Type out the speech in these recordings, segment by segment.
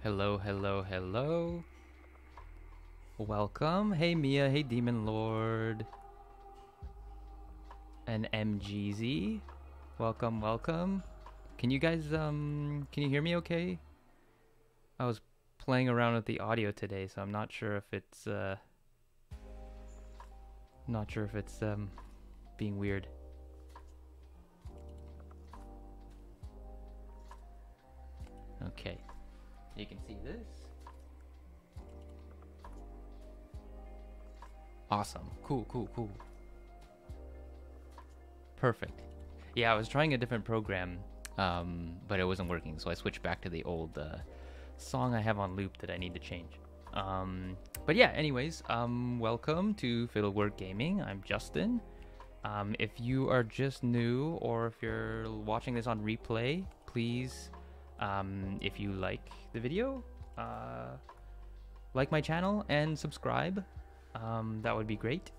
Hello, hello, hello. Welcome. Hey Mia, hey Demon Lord. And MGZ. Welcome, welcome. Can you guys can you hear me okay? I was playing around with the audio today, so I'm not sure if it's being weird. Okay. You can see this. Awesome. Cool, cool, cool. Perfect. Yeah, I was trying a different program, but it wasn't working, so I switched back to the old song I have on loop that I need to change. But yeah, anyways, welcome to Fiddlework Gaming. I'm Justin. If you are just new or if you're watching this on replay, please, if you like the video, like my channel and subscribe. That would be great.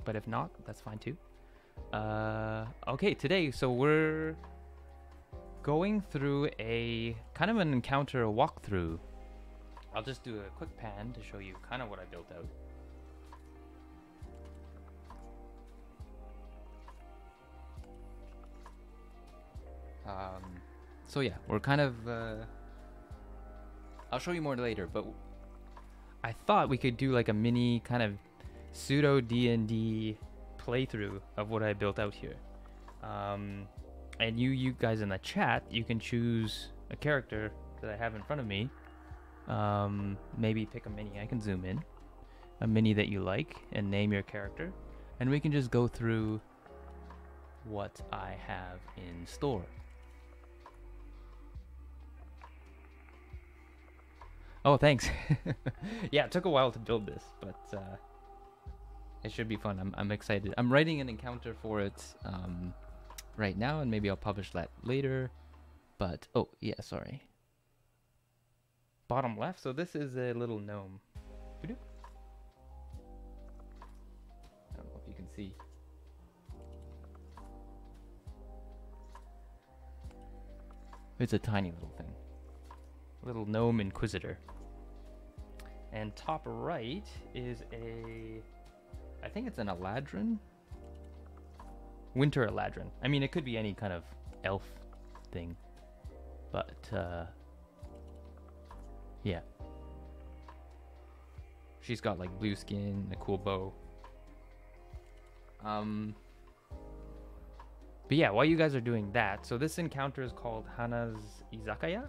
But if not, that's fine too. Okay, today, so we're going through a kind of an encounter walkthrough. I'll just do a quick pan to show you kind of what I built out. So yeah, we're kind of, I'll show you more later, but I thought we could do like a mini kind of pseudo D&D playthrough of what I built out here. And you guys in the chat, you can choose a character that I have in front of me. Maybe pick a mini. I can zoom in. A mini that you like and name your character. And we can just go through what I have in store. Oh, thanks. Yeah, it took a while to build this, but it should be fun. I'm excited. I'm writing an encounter for it right now, and maybe I'll publish that later. But, oh, yeah, sorry. Bottom left, so this is a little gnome. I don't know if you can see. It's a tiny little thing. Little gnome inquisitor. And top right is I think it's an Eladrin. Winter Eladrin. I mean, it could be any kind of elf thing. But, yeah. She's got like blue skin, a cool bow. But yeah, while you guys are doing that, so this encounter is called Hana's Izakaya.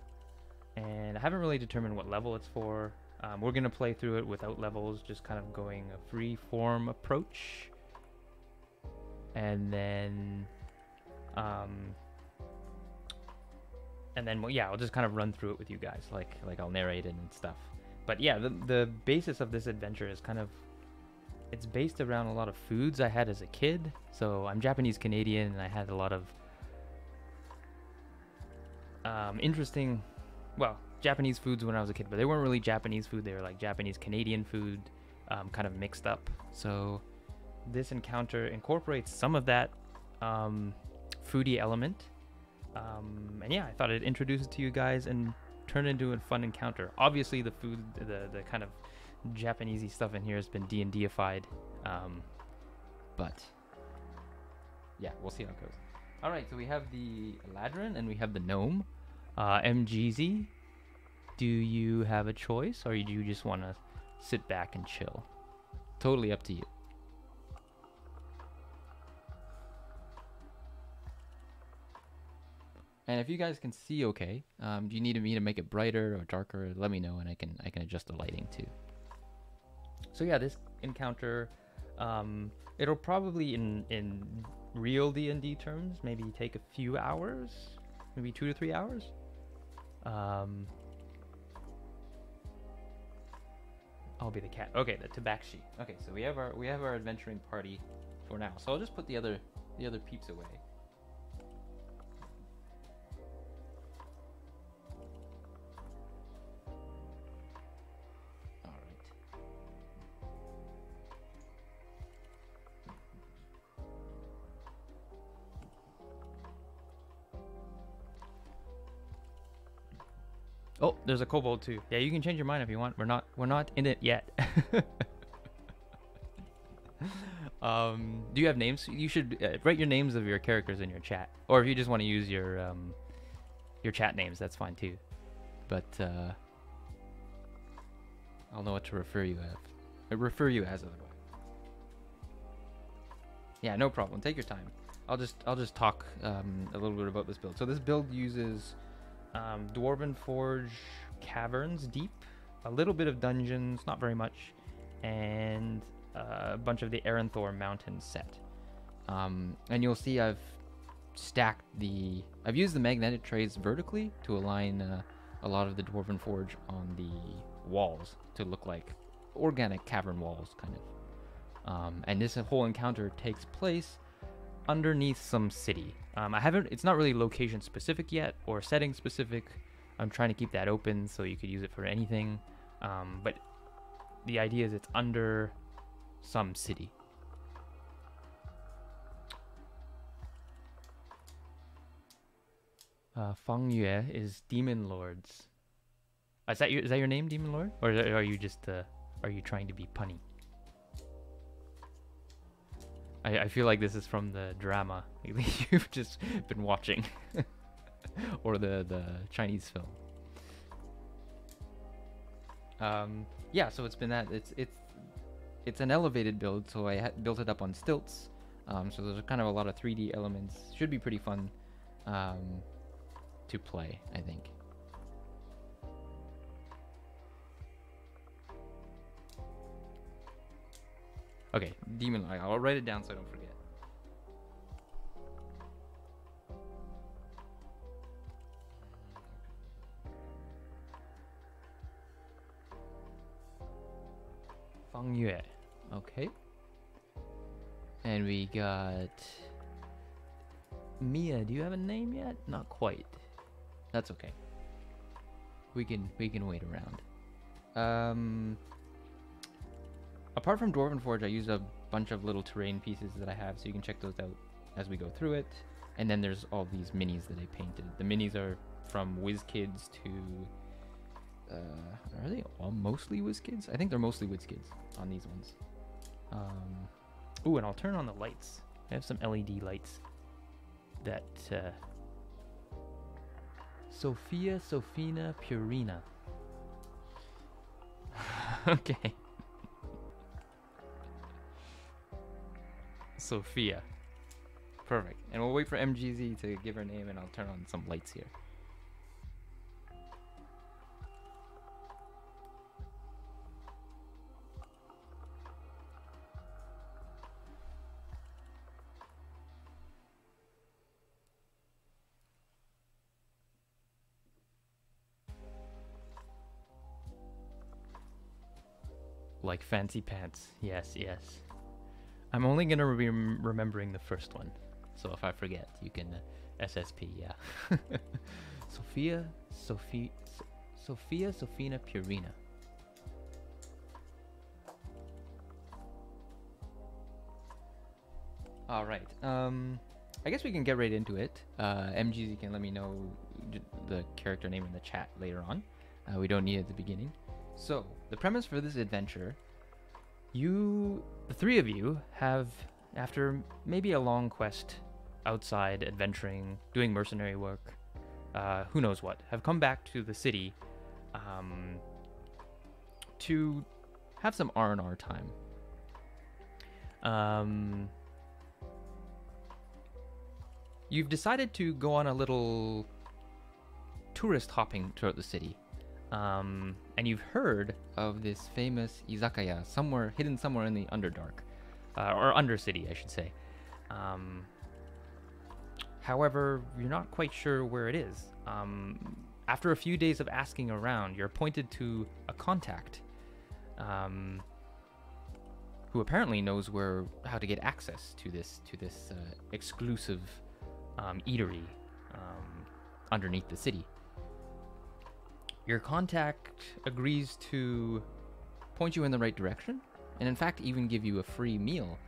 And I haven't really determined what level it's for. We're going to play through it without levels, just kind of going a free form approach. And then, well, yeah, I'll just kind of run through it with you guys, like I'll narrate it and stuff. But yeah, the basis of this adventure is kind of, it's based around a lot of foods I had as a kid. So I'm Japanese Canadian, and I had a lot of interesting, well, Japanese foods when I was a kid, but they weren't really Japanese food. They were like Japanese Canadian food, kind of mixed up. So this encounter incorporates some of that foodie element. And yeah, I thought I'd introduce it to you guys and turn it into a fun encounter. Obviously, the food, the kind of Japanesey stuff in here has been D&D-ified. But yeah, we'll see how it goes. All right, so we have the Eladrin and we have the gnome. MGZ, do you have a choice, or do you just want to sit back and chill? Totally up to you. And if you guys can see okay, do you need me to make it brighter or darker? Let me know, and I can adjust the lighting too. So yeah, this encounter, it'll probably in real D&D terms maybe take a few hours, maybe 2 to 3 hours. I'll be the cat. Okay, the tabaxi. Okay, so we have our adventuring party for now. So I'll just put the other peeps away. All right. Oh, there's a kobold too. Yeah, you can change your mind if you want. We're not in it yet. Do you have names? You should write your names of your characters in your chat, or if you just want to use your chat names, that's fine too. But I'll know what to refer you as. Otherwise. Yeah, no problem. Take your time. I'll just talk a little bit about this build. So this build uses Dwarven Forge caverns deep, a little bit of dungeons, not very much, and a bunch of the Aranthor mountain set. And you'll see I've used the magnetic trays vertically to align a lot of the Dwarven Forge on the walls to look like organic cavern walls, kind of. And this whole encounter takes place underneath some city. It's not really location specific yet or setting specific. I'm trying to keep that open so you could use it for anything. But the idea is it's under some city. Feng Yue is Demon Lords. Is that your name, Demon Lord? Or are you just are you trying to be punny? I feel like this is from the drama you've just been watching. Or the Chinese film. Yeah, so it's been that. It's an elevated build, so I built it up on stilts. So there's kind of a lot of 3D elements. Should be pretty fun to play, I think. Okay, Demon Lord. I'll write it down so I don't forget. Feng Yue. Okay. And we got Mia. Do you have a name yet? Not quite. That's okay. We can wait around. Apart from Dwarven Forge, I use a bunch of little terrain pieces that I have, so you can check those out as we go through it. And then there's all these minis that I painted. The minis are from WizKids to... are they all mostly WizKids? I think they're mostly WizKids on these ones. Ooh, and I'll turn on the lights. I have some LED lights that... Sophina Purina. Okay. Sophia. Perfect. And we'll wait for MGZ to give her name, and I'll turn on some lights here. Like fancy pants. Yes, yes. I'm only going to be remembering the first one. So if I forget, you can SSP, yeah. Sophina Purina. All right. I guess we can get right into it. MGZ can let me know the character name in the chat later on. We don't need it at the beginning. So, the premise for this adventure, the three of you have, after maybe a long quest outside, adventuring, doing mercenary work, who knows what, have come back to the city to have some R&R time. You've decided to go on a little tourist hopping throughout the city. And you've heard of this famous Izakaya hidden somewhere in the Underdark, or Undercity, I should say. However, you're not quite sure where it is. After a few days of asking around, you're pointed to a contact, who apparently knows how to get access to this exclusive eatery underneath the city. Your contact agrees to point you in the right direction, and in fact even give you a free meal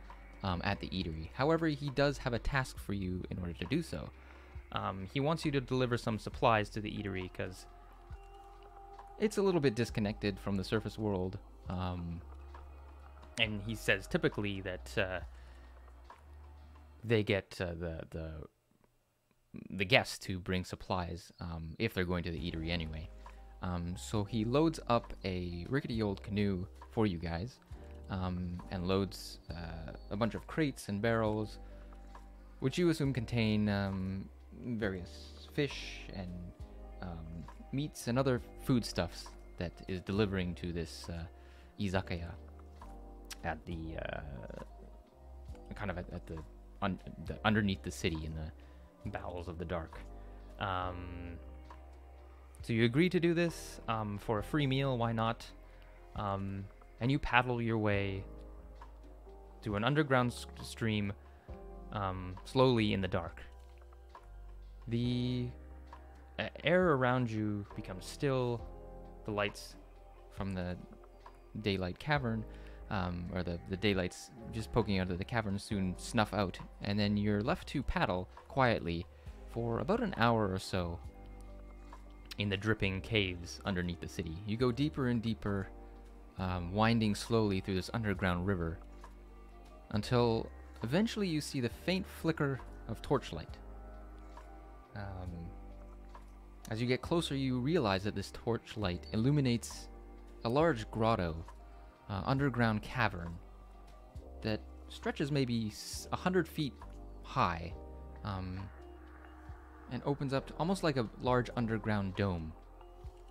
at the eatery. However, he does have a task for you in order to do so. He wants you to deliver some supplies to the eatery because it's a little bit disconnected from the surface world. And he says typically that they get the guests to bring supplies if they're going to the eatery anyway. So he loads up a rickety old canoe for you guys, and loads a bunch of crates and barrels, which you assume contain various fish and meats and other foodstuffs that is delivering to this Izakaya at the kind of at the underneath the city in the bowels of the dark. So you agree to do this for a free meal, why not? And you paddle your way through an underground stream slowly in the dark. The air around you becomes still. The lights from the daylight cavern, or the daylights just poking out of the cavern, soon snuff out, and then you're left to paddle quietly for about an hour or so in the dripping caves underneath the city. You go deeper and deeper, winding slowly through this underground river, until eventually you see the faint flicker of torchlight. As you get closer, you realize that this torchlight illuminates a large grotto, underground cavern that stretches maybe 100 feet high, and opens up to almost like a large underground dome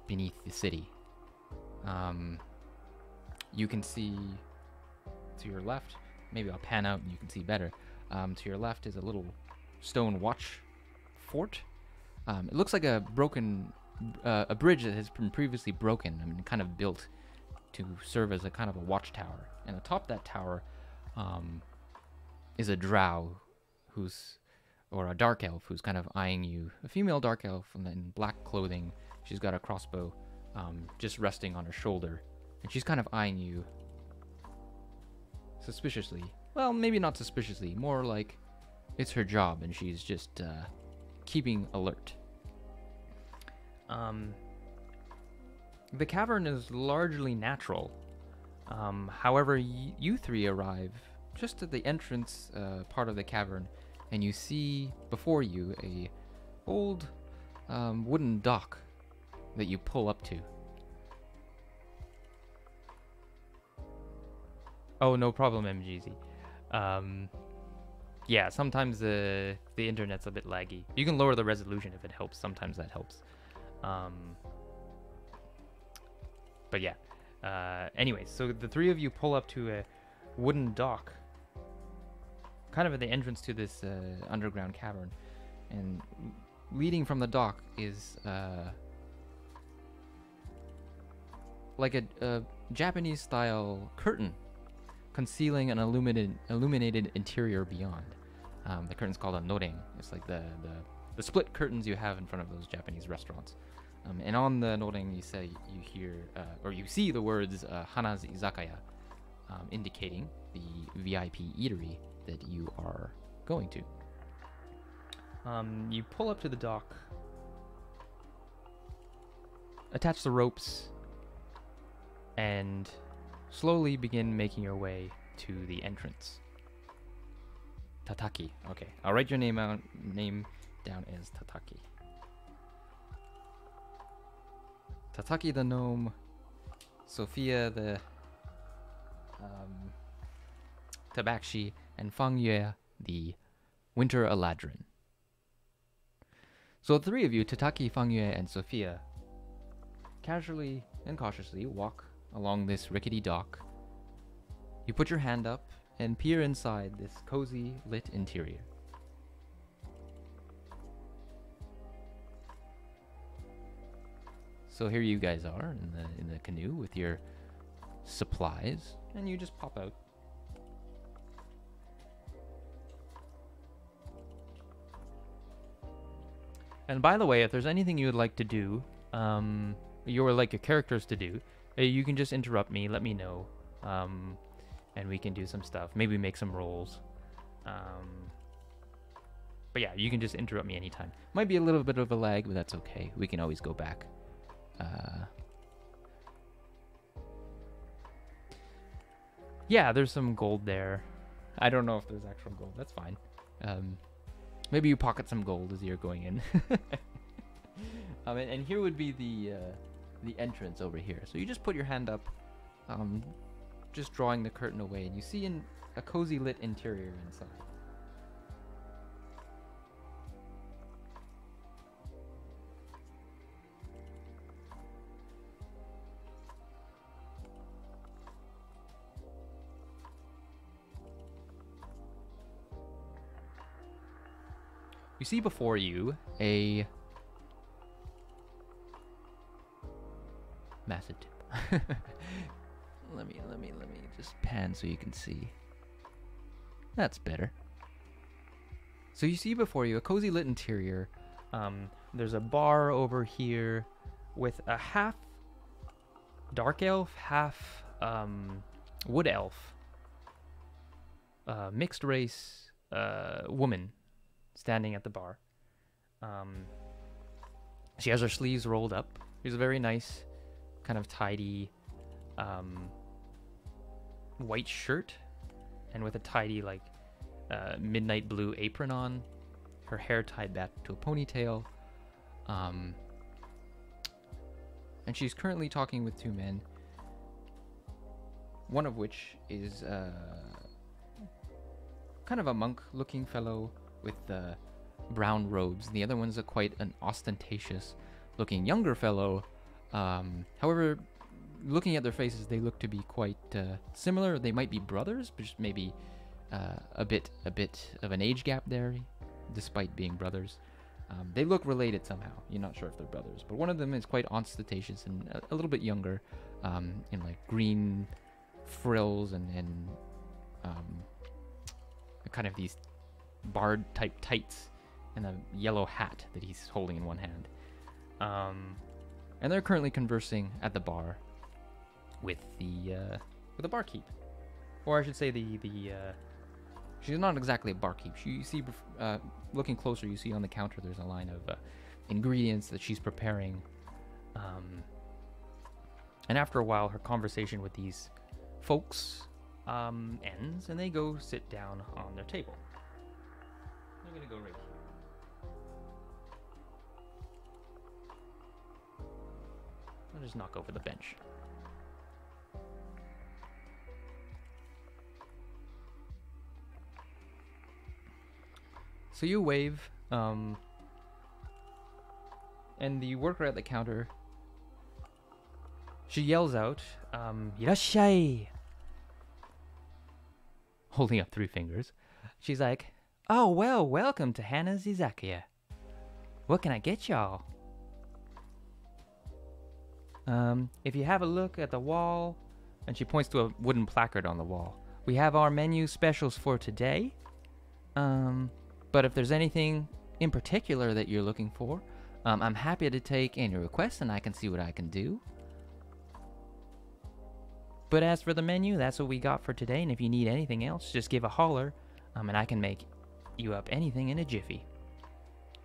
beneath the city. You can see to your left, maybe I'll pan out and you can see better. To your left is a little stone watch fort. It looks like a bridge that has been previously broken. I mean, kind of built to serve as a kind of a watchtower. And atop that tower is a drow or a dark elf who's kind of eyeing you. A female dark elf in black clothing. She's got a crossbow just resting on her shoulder. And she's kind of eyeing you suspiciously. Well, maybe not suspiciously. More like it's her job and she's just keeping alert. The cavern is largely natural. However, you three arrive just at the entrance part of the cavern, and you see before you a old wooden dock that you pull up to. Oh, no problem, MGZ. Yeah, sometimes the internet's a bit laggy. You can lower the resolution if it helps. Sometimes that helps. But yeah. Anyways, so the three of you pull up to a wooden dock, kind of at the entrance to this underground cavern, and leading from the dock is like a Japanese-style curtain concealing an illuminated interior beyond. The curtain's called a noren. It's like the split curtains you have in front of those Japanese restaurants. And on the noren, you see the words Hana's Izakaya, indicating the VIP eatery that you are going to. You pull up to the dock, attach the ropes, and slowly begin making your way to the entrance. Tataki. Okay, I'll write your name down as Tataki. Tataki the gnome, Sophia the tabaxi, and Fang Yue the winter eladrin. So the three of you, Tataki, Fang Yue, and Sophia, casually and cautiously walk along this rickety dock. You put your hand up and peer inside this cozy, lit interior. So here you guys are in the canoe with your supplies, and you just pop out. And by the way, if there's anything you would like to do, you would like your characters to do, you can just interrupt me, let me know, and we can do some stuff. Maybe make some rolls. But yeah, you can just interrupt me anytime. Might be a little bit of a lag, but that's okay. We can always go back Yeah, there's some gold there. I don't know if there's actual gold. That's fine. Maybe you pocket some gold as you're going in. And here would be the entrance over here. So you just put your hand up, just drawing the curtain away, and you see a cozy lit interior inside. You see before you a massive tip. let me just pan so you can see. That's better. So you see before you a cozy lit interior. There's a bar over here with a half dark elf, half wood elf, mixed race woman standing at the bar. She has her sleeves rolled up. She's a very nice, kind of tidy white shirt, and with a tidy like midnight blue apron on. Her hair tied back to a ponytail. And she's currently talking with two men, one of which is kind of a monk-looking fellow with brown robes. The other one's quite an ostentatious-looking younger fellow. However, looking at their faces, they look to be quite similar. They might be brothers, but just maybe a bit of an age gap there, despite being brothers. They look related somehow. You're not sure if they're brothers, but one of them is quite ostentatious and a little bit younger, in like green frills and kind of these bard type tights and a yellow hat that he's holding in one hand. And they're currently conversing at the bar with the barkeep, or I should say she's not exactly a barkeep. You see, looking closer, you see on the counter there's a line of ingredients that she's preparing. And after a while, her conversation with these folks ends, and they go sit down on their table. I'm gonna go right here. I'll just knock over the bench. So you wave, and the worker at the counter, she yells out, "Irashai!" holding up 3 fingers. She's like, "Oh, well, welcome to Hannah's Izakaya. What can I get y'all? If you have a look at the wall," and she points to a wooden placard on the wall, "we have our menu specials for today. But if there's anything in particular that you're looking for, I'm happy to take any requests and I can see what I can do. But as for the menu, that's what we got for today, and if you need anything else, just give a holler, and I can make you up anything in a jiffy."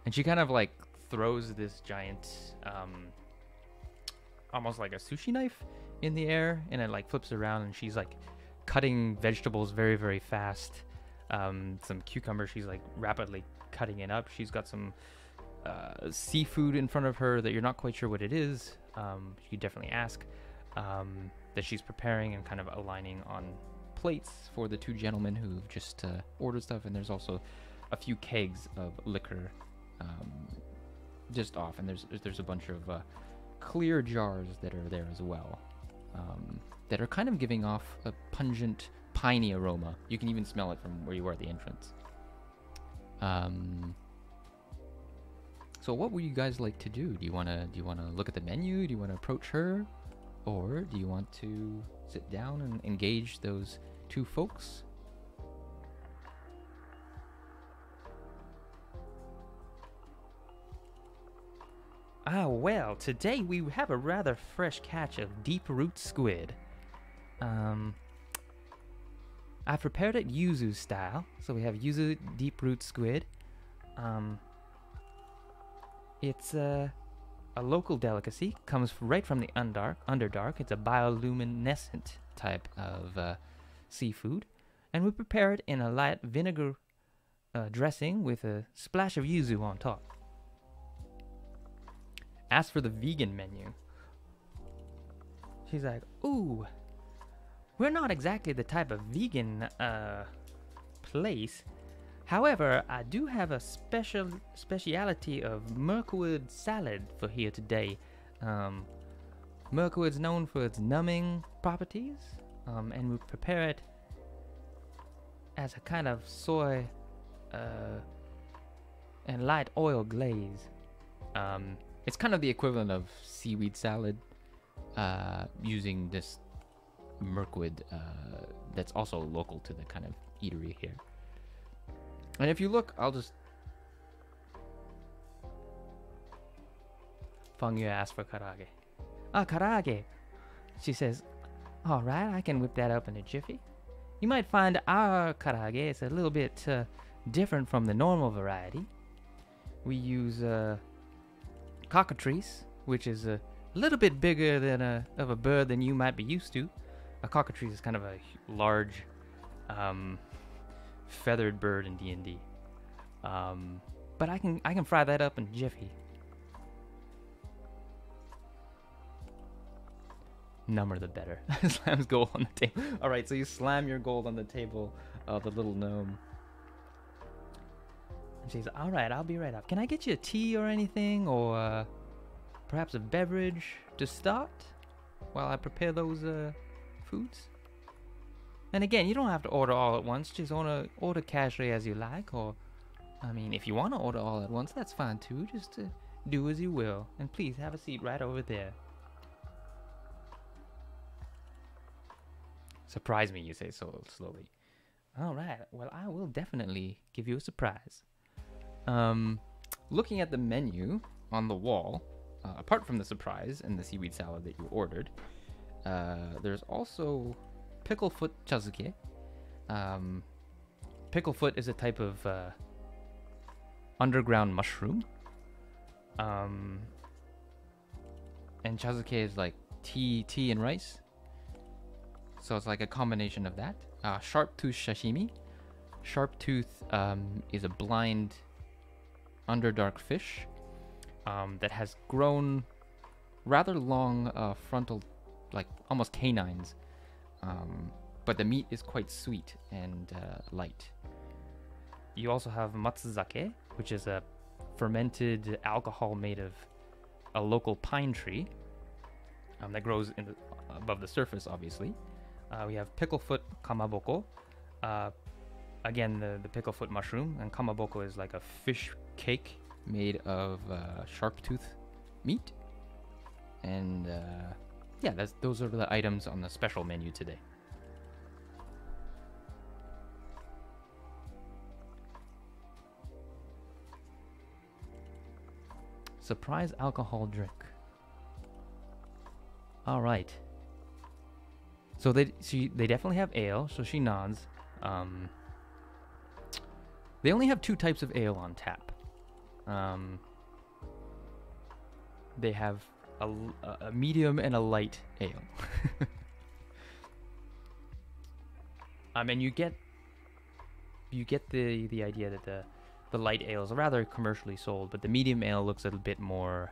And she kind of like throws this giant, almost like a sushi knife in the air, and it like flips around, and she's like cutting vegetables very, very fast. Some cucumber, she's like rapidly cutting it up. She's got some seafood in front of her that you're not quite sure what it is. You definitely ask, that she's preparing and kind of aligning on plates for the 2 gentlemen who've just ordered stuff. And there's also a few kegs of liquor just off, and there's a bunch of clear jars that are there as well, that are kind of giving off a pungent piney aroma. You can even smell it from where you are at the entrance. So what would you guys like to do? Do you want to look at the menu? Do you want to approach her? Or do you want to sit down and engage those 2 folks? Ah, well, today we have a rather fresh catch of deep root squid. I've prepared it yuzu style, so we have yuzu deep root squid. It's a local delicacy, comes right from the Underdark. It's a bioluminescent type of seafood, and we prepare it in a light vinegar dressing with a splash of yuzu on top. As for the vegan menu, she's like, ooh, we're not exactly the type of vegan place. However, I do have a speciality of Mirkwood salad for here today. Mirkwood's known for its numbing properties, and we prepare it as a kind of soy and light oil glaze. It's kind of the equivalent of seaweed salad, using this Mirkwood that's also local to the kind of eatery here. And if you look, I'll just... Fangyu asked for karage. Ah, karage! She says, alright, I can whip that up in a jiffy. You might find our karage is a little bit different from the normal variety. We use cockatrice, which is a little bit bigger than of a bird than you might be used to. A cockatrice is kind of a large feathered bird in D&D. But I can fry that up in a jiffy. Number the better. Slams gold on the table. Alright, so you slam your gold on the table of the little gnome. And she's like, alright, I'll be right up. Can I get you a tea or anything? Or perhaps a beverage to start while I prepare those foods? And again, you don't have to order all at once. Just order casually as you like. Or, I mean, if you want to order all at once, that's fine too. Just do as you will. And please have a seat right over there. Surprise me, you say so slowly. All right, well, I will definitely give you a surprise. Looking at the menu on the wall, apart from the surprise and the seaweed salad that you ordered, there's also picklefoot chazuke. Picklefoot is a type of underground mushroom. And chazuke is like tea and rice. So it's like a combination of that. Sharp-tooth sashimi. Sharp-tooth is a blind underdark fish that has grown rather long frontal, like almost canines. But the meat is quite sweet and light. You also have matsuzake, which is a fermented alcohol made of a local pine tree that grows above the surface, obviously. We have picklefoot kamaboko. Again, the picklefoot mushroom. And kamaboko is like a fish cake made of sharp-tooth meat. And yeah, those are the items on the special menu today. Surprise alcohol drink. All right. So they definitely have ale, so she nods. They only have 2 types of ale on tap. They have a medium and a light ale. And you get the idea that the light ale is rather commercially sold, but the medium ale looks a bit more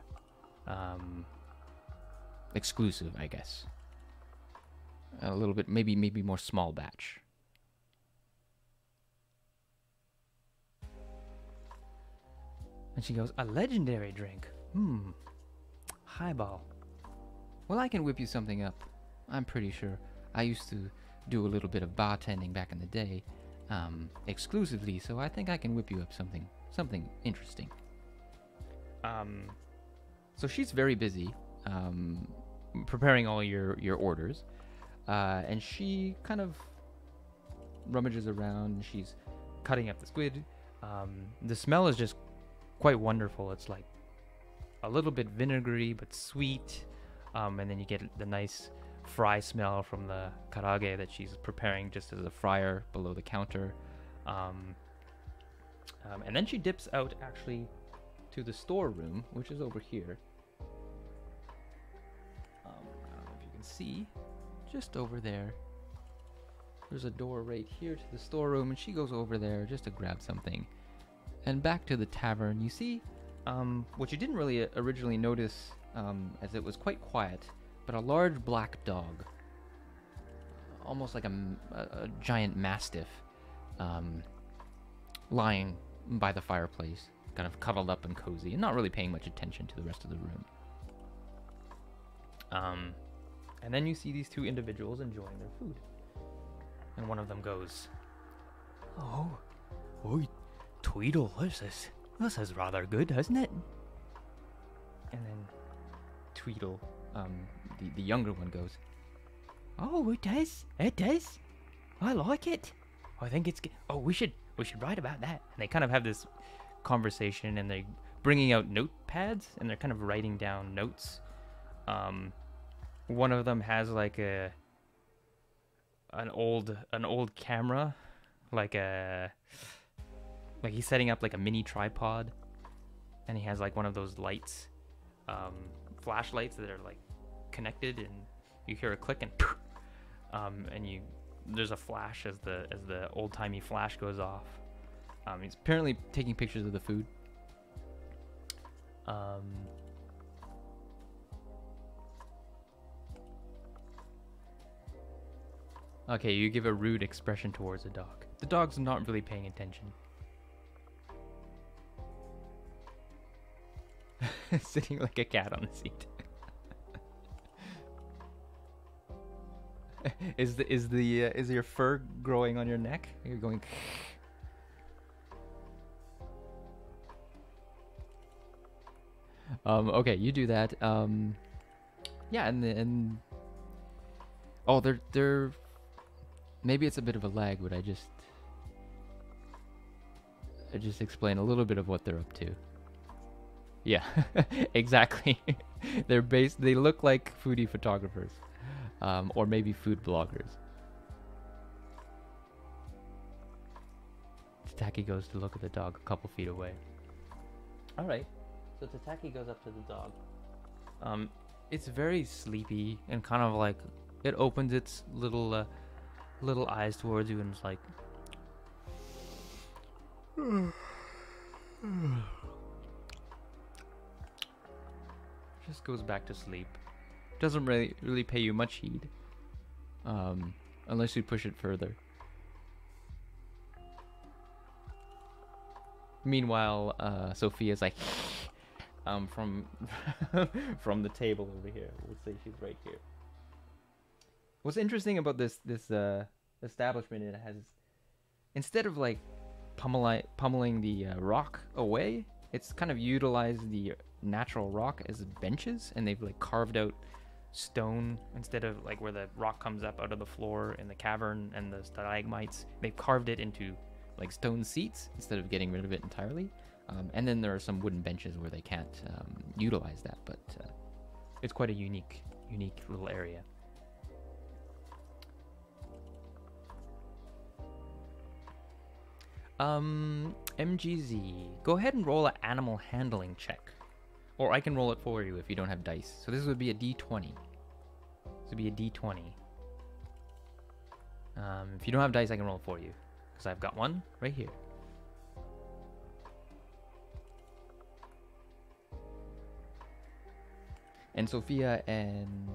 exclusive, I guess. A little bit, maybe more small batch. And she goes, a legendary drink. Highball. Well, I can whip you something up. I'm pretty sure. I used to do a little bit of bartending back in the day, exclusively, so I think I can whip you up something interesting. So she's very busy, preparing all your orders. And she kind of rummages around and she's cutting up the squid. The smell is just quite wonderful. It's like a little bit vinegary but sweet. And then you get the nice fry smell from the karage that she's preparing just as a fryer below the counter. And then she dips out actually to the storeroom, which is over here. I don't know if you can see. Just over there. There's a door right here to the storeroom, and she goes over there just to grab something. And back to the tavern, you see, what you didn't really originally notice, as it was quite quiet, but a large black dog, almost like a giant mastiff, lying by the fireplace, kind of cuddled up and cozy, and not really paying much attention to the rest of the room. And then you see these two individuals enjoying their food. And one of them goes, "Oh, Tweedle, this is rather good, isn't it?" And then Tweedle, the younger one, goes, "Oh, it is. I like it. I think it's good. Oh, we should write about that." And they kind of have this conversation, and they're bringing out notepads, and they're kind of writing down notes. One of them has like an old camera, like he's setting up like a mini tripod, and he has like one of those lights, flashlights that are like connected, and you hear a click and there's a flash as the old-timey flash goes off. He's apparently taking pictures of the food. Okay, you give a rude expression towards the dog. The dog's not really paying attention. Sitting like a cat on the seat. Is your fur growing on your neck? You're going. Okay, you do that. Yeah, and oh, they're maybe it's a bit of a lag, but I just explain a little bit of what they're up to. Yeah, exactly. They look like foodie photographers, or maybe food bloggers. Tataki goes to look at the dog a couple feet away. All right, so Tataki goes up to the dog. It's very sleepy and kind of like it opens its little eyes towards you and it's like. Just goes back to sleep. Doesn't really pay you much heed, unless you push it further. Meanwhile, Sophia's like, from from the table over here. We'll say she's right here. What's interesting about this establishment, it has, instead of like pummeling the rock away, it's kind of utilized the natural rock as benches, and they've like carved out stone instead of like where the rock comes up out of the floor in the cavern and the stalagmites. They've carved it into like stone seats instead of getting rid of it entirely. And then there are some wooden benches where they can't utilize that, but it's quite a unique little area. MGZ, go ahead and roll an animal handling check. Or I can roll it for you if you don't have dice. So this would be a D20. This would be a D20. If you don't have dice, I can roll it for you. Because I've got one right here. And Sophia and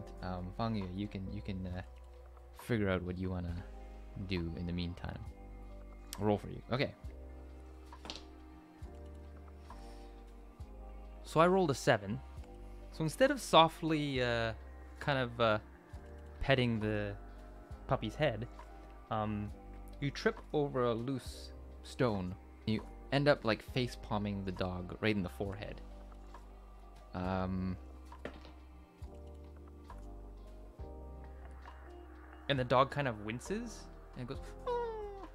Fangyu, you can figure out what you want to do in the meantime. I'll roll for you. Okay. So I rolled a 7. So instead of softly kind of petting the puppy's head, you trip over a loose stone. You end up like face palming the dog right in the forehead. And the dog kind of winces and goes, "Oh,"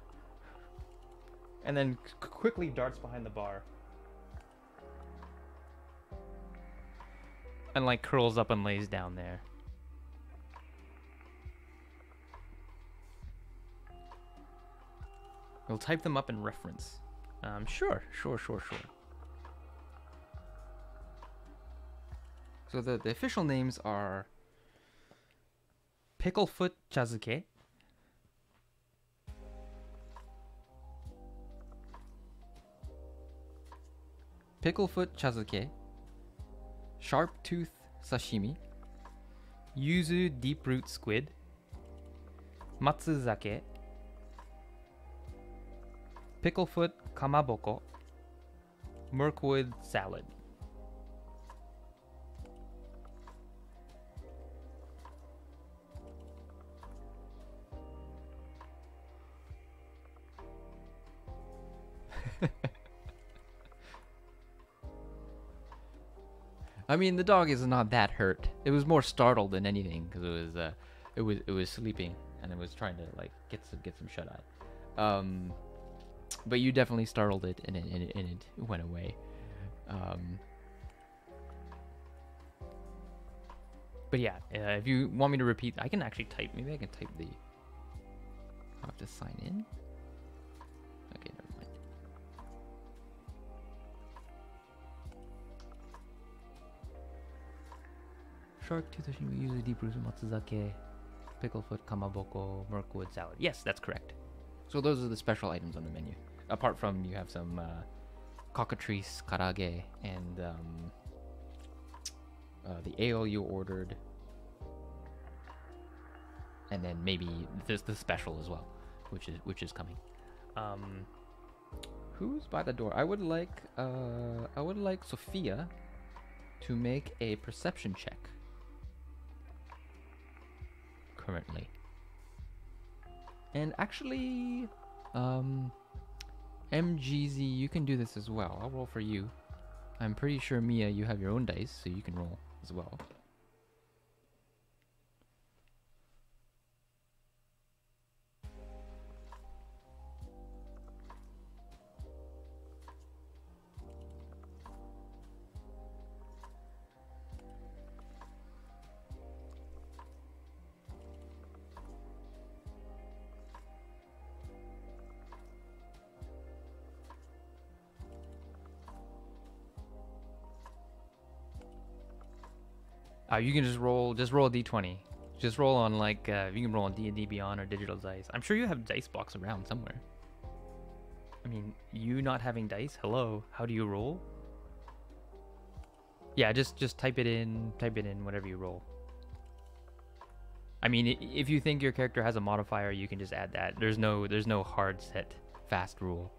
and then quickly darts behind the bar. And like curls up and lays down there. We'll type them up in reference. Sure. So the official names are Picklefoot Chazuke, Picklefoot chazuke, sharp tooth sashimi, Yuzu deep root squid. Matsuzake. Picklefoot kamaboko. Mirkwood salad. I mean, the dog is not that hurt. It was more startled than anything because it was sleeping and it was trying to like get some shut eye. But you definitely startled it and it went away. But yeah, if you want me to repeat, I can actually type. Maybe I can type the. I'll have to sign in. Okay, never mind. Shark tooth sashimi, yuzu deep root matsuzake, picklefoot kamaboko, mirkwood salad. Yes, that's correct. So those are the special items on the menu. Apart from you have some cockatrice karage and the ale you ordered, and then maybe there's the special as well, which is coming. Who's by the door? I would like Sophia to make a perception check. Currently. And actually, MGZ, you can do this as well. I'll roll for you. I'm pretty sure, Mia, you have your own dice, so you can roll as well. You can just roll a d20. Just roll on like you can roll on D&D Beyond or Digital Dice. I'm sure you have dice box around somewhere. I mean, you not having dice? Hello, how do you roll? Yeah, just type it in whatever you roll. I mean, if you think your character has a modifier, you can just add that. There's no hard set fast rule.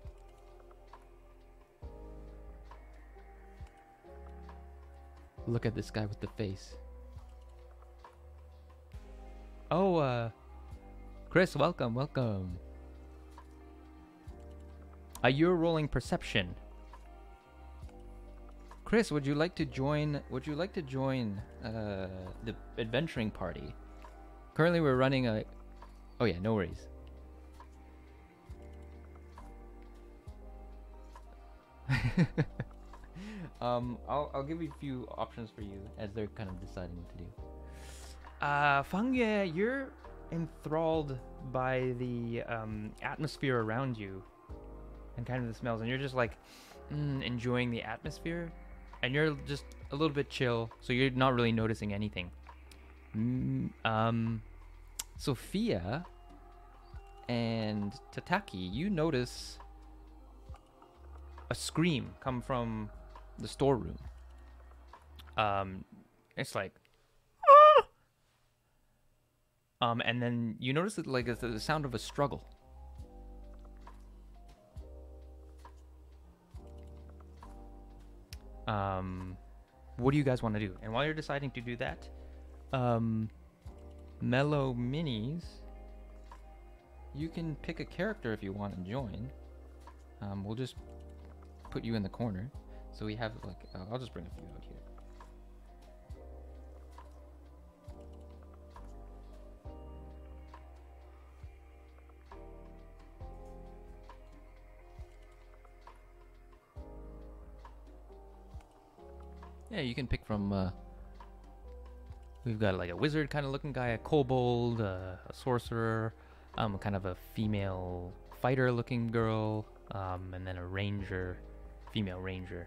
Look at this guy with the face. Oh, Chris, welcome. You're rolling perception. Chris, would you like to join the adventuring party? Currently we're running a... Oh yeah, no worries. I'll give you a few options for you as they're kind of deciding what to do. Fangye, you're enthralled by the atmosphere around you and kind of the smells, and you're just like enjoying the atmosphere, and you're just a little bit chill, so you're not really noticing anything. Sophia and Tataki, you notice A scream come from the storeroom. It's like, and then you notice it like it's the sound of a struggle. What do you guys want to do? And while you're deciding to do that, Mellow Minis, you can pick a character if you want to join. We'll just put you in the corner. So we have like, I'll just bring a few out here. Yeah, you can pick from, we've got like a wizard kind of looking guy, a kobold, a sorcerer, kind of a female fighter looking girl, and then a ranger, female ranger,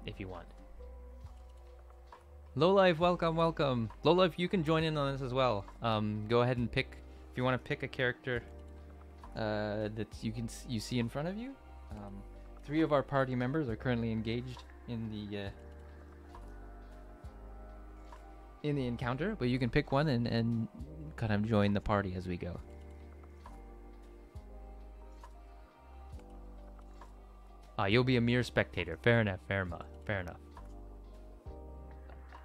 if you want. Lowlife, welcome. Lowlife, you can join in on this as well. Go ahead and pick, if you want to pick a character that you see in front of you. 3 of our party members are currently engaged in the encounter, but you can pick one and kind of join the party as we go. You'll be a mere spectator. Fair enough. Fair enough.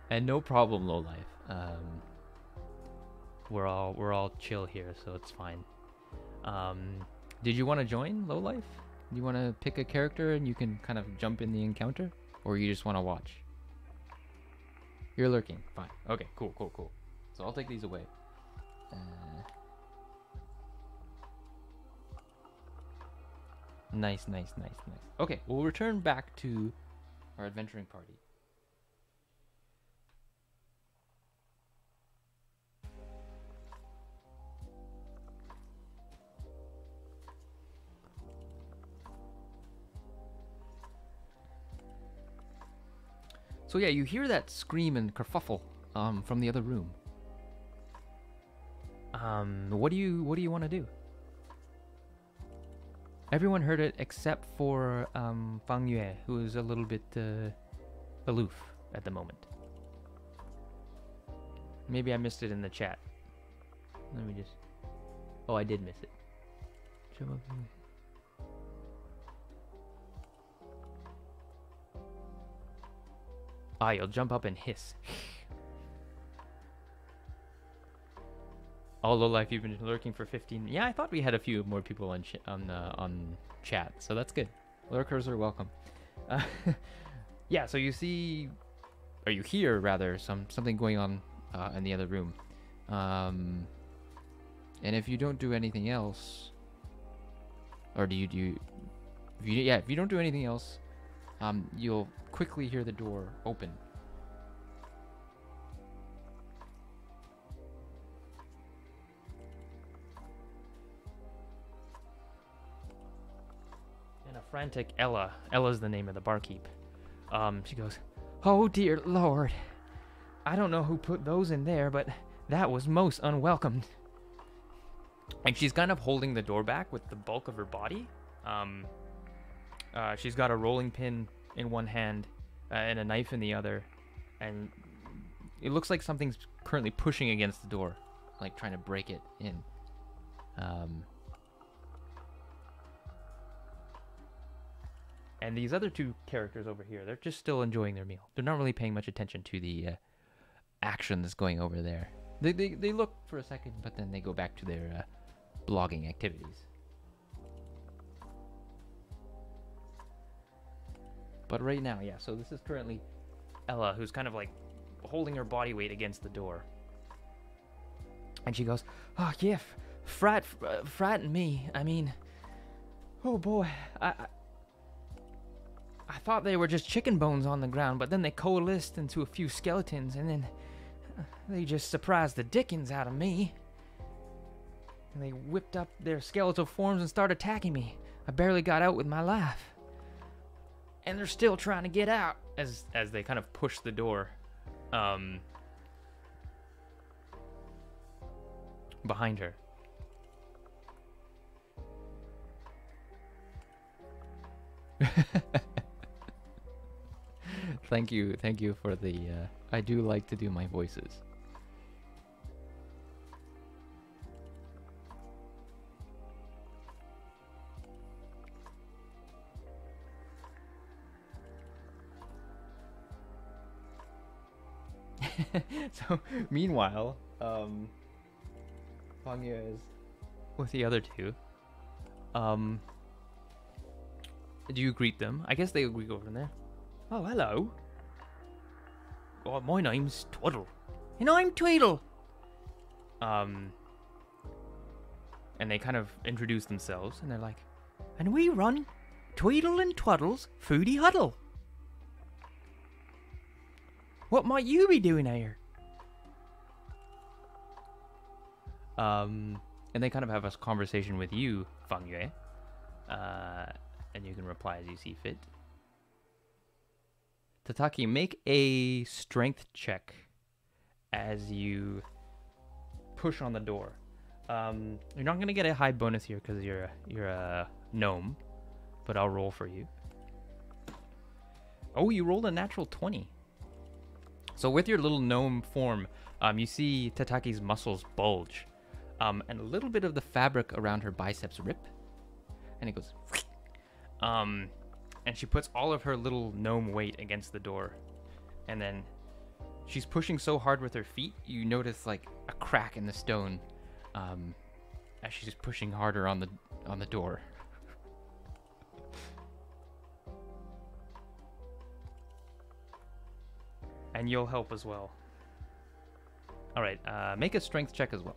And no problem, Lowlife. We're all chill here, so it's fine. Did you want to join Lowlife? You want to pick a character and you can kind of jump in the encounter, or you just want to watch? You're lurking. Fine. Okay. Cool. So I'll take these away. Nice. Okay, we'll return back to our adventuring party. So yeah, you hear that scream and kerfuffle from the other room. What do you want to do? Everyone heard it except for Fang Yue, who is a little bit aloof at the moment. Maybe I missed it in the chat. Let me just... Oh, I did miss it. Jump up here. You'll jump up and hiss. Oh, Lowlife, you've been lurking for 15. Yeah, I thought we had a few more people on chat, so that's good. Lurkers are welcome. Yeah, so you see, or you hear rather, something going on in the other room. And if you don't do anything else, or if you don't do anything else, you'll quickly hear the door open. And a frantic Ella's the name of the barkeep. She goes, "Oh dear Lord, I don't know who put those in there, but that was most unwelcome." And she's kind of holding the door back with the bulk of her body. She's got a rolling pin in one hand and a knife in the other, and it looks like something's currently pushing against the door, like trying to break it in. And these other two characters over here, they're just still enjoying their meal. They're not really paying much attention to the action that's going over there. They look for a second, but then they go back to their blogging activities. But right now, yeah, so this is currently Ella, who's kind of like holding her body weight against the door. And she goes, "Oh, yeah, frighten me. I mean, oh boy, I thought they were just chicken bones on the ground, but then they coalesced into a few skeletons, and then they just surprised the dickens out of me. And they whipped up their skeletal forms and started attacking me. I barely got out with my life. And they're still trying to get out," as they kind of push the door behind her. Thank you for the I do like to do my voices. So meanwhile, Fangya is with the other two. Do you greet them? I guess we go from there. "Oh, hello. Oh, my name's Twaddle." "And I'm Tweedle." And they kind of introduce themselves, and they're like, "And we run Tweedle and Twaddle's Foodie Huddle. What might you be doing here?" And they kind of have a conversation with you, Fang Yue. And you can reply as you see fit. Tataki, make a strength check as you push on the door. You're not gonna get a high bonus here because you're a gnome, but I'll roll for you. Oh, you rolled a natural 20. So with your little gnome form, you see Tataki's muscles bulge, and a little bit of the fabric around her biceps rip, and it goes, and she puts all of her little gnome weight against the door, and then she's pushing so hard with her feet, you notice like a crack in the stone, as she's pushing harder on the door. And you'll help as well. All right, make a strength check as well.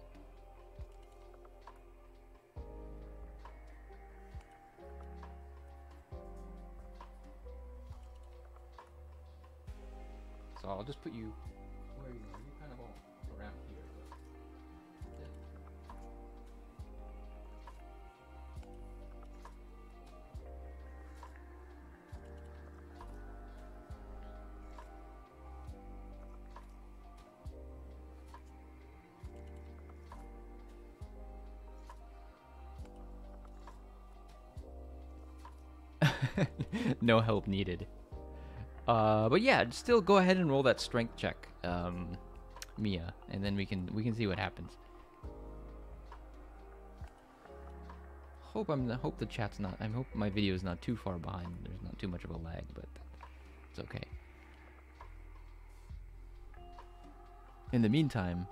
So I'll just put you where you are. You're kind of all around here. No help needed. But yeah, still go ahead and roll that strength check, Mia, and then we can see what happens. Hope the chat's not. I hope my video is not too far behind. There's not too much of a lag, but it's okay. In the meantime,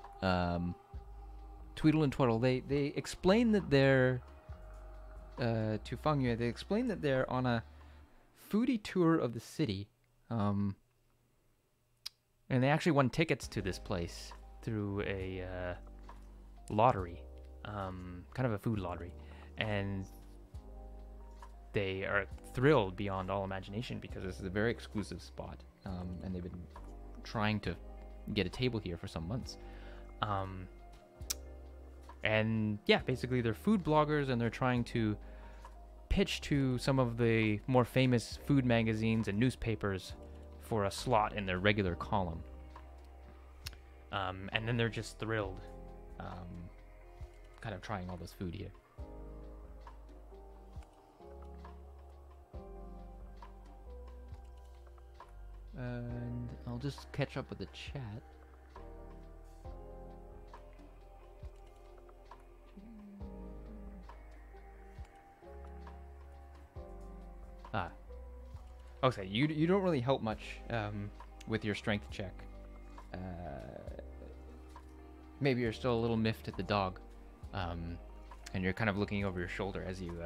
Tweedle and Twaddle, they explain that they're to Fang Yue. They explain that they're on a foodie tour of the city. And they actually won tickets to this place through a lottery, kind of a food lottery, and they are thrilled beyond all imagination because this is a very exclusive spot, and they've been trying to get a table here for some months. And yeah, basically they're food bloggers, and they're trying to pitch to some of the more famous food magazines and newspapers for a slot in their regular column. And then they're just thrilled, kind of trying all this food here. And I'll just catch up with the chat. Okay, you don't really help much with your strength check. Maybe you're still a little miffed at the dog, and you're kind of looking over your shoulder as you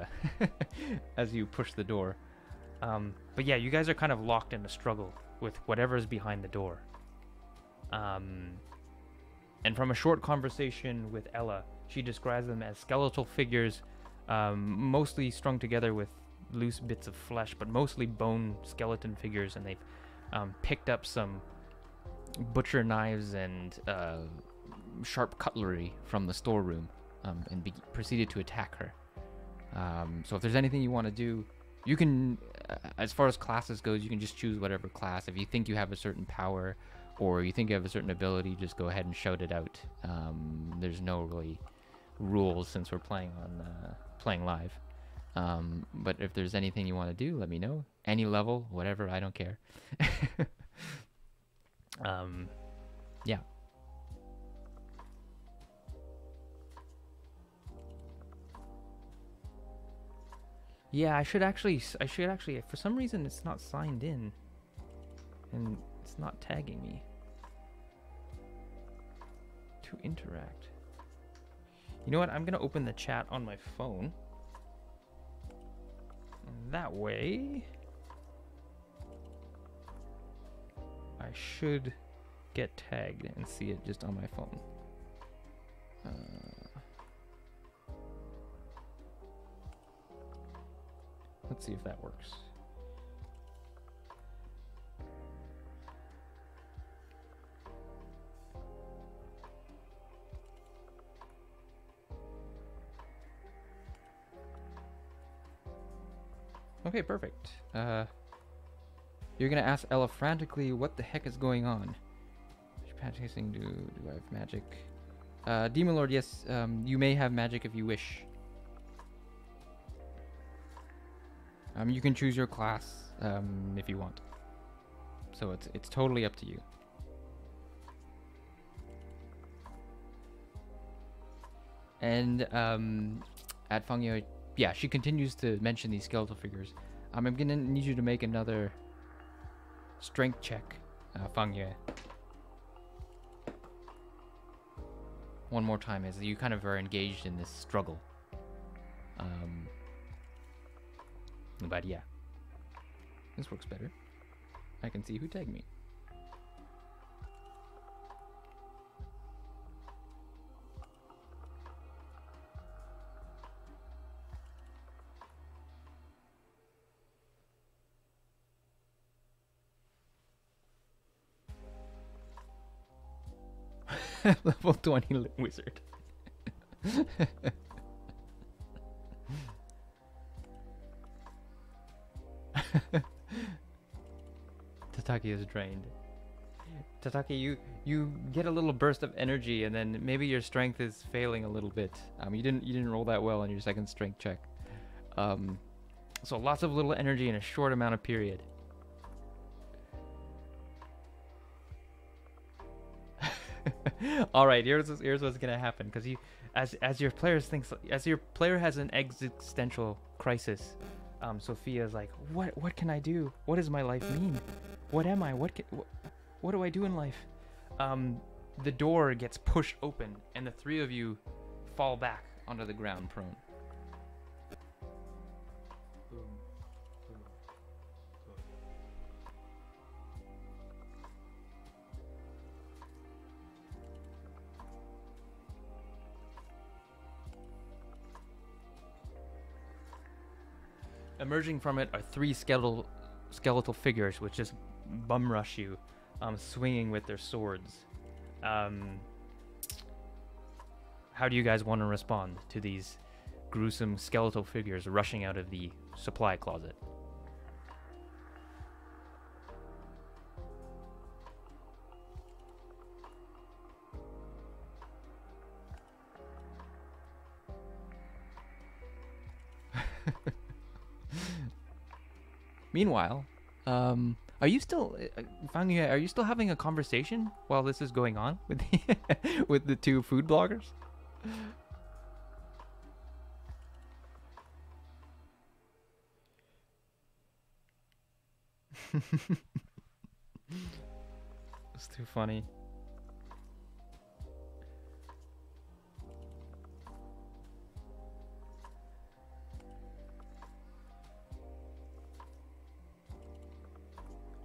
as you push the door. But yeah, you guys are kind of locked in a struggle with whatever's behind the door. And from a short conversation with Ella, she describes them as skeletal figures, mostly strung together with loose bits of flesh, but mostly bone skeleton figures, and they've picked up some butcher knives and sharp cutlery from the storeroom, and proceeded to attack her. So if there's anything you want to do, you can, as far as classes goes, you can just choose whatever class. If you think you have a certain power or you think you have a certain ability, just go ahead and shout it out. There's no really rules since we're playing live. But if there's anything you want to do, let me know. Any level, whatever, I don't care. Yeah. Yeah, I should actually, for some reason it's not signed in. And it's not tagging me. To interact. You know what, I'm gonna open the chat on my phone. That way, I should get tagged and see it just on my phone. Let's see if that works. Okay, perfect. You're gonna ask Ella frantically, what the heck is going on? Chasing, do I have magic? Demon Lord, yes, you may have magic if you wish. You can choose your class, if you want. So it's totally up to you. And at Fangyo, yeah, she continues to mention these skeletal figures. I'm gonna need you to make another strength check, Fangyo. One more time, as you kind of are engaged in this struggle. But yeah, this works better. I can see who tagged me. Level 20 wizard. Tataki is drained. Tataki, you get a little burst of energy, and then maybe your strength is failing a little bit. You didn't roll that well on your second strength check. So lots of little energy in a short amount of period. All right, here's what's gonna happen, because as your player has an existential crisis. Sophia's like, what can I do? What does my life mean? What am I? What do I do in life? The door gets pushed open, and the three of you fall back onto the ground, prone. Emerging from it are three skeletal figures, which just bum rush you, swinging with their swords. How do you guys want to respond to these gruesome skeletal figures rushing out of the supply closet? Meanwhile, are you still, Fangyu, are you still having a conversation while this is going on with the, with the two food bloggers? It's too funny.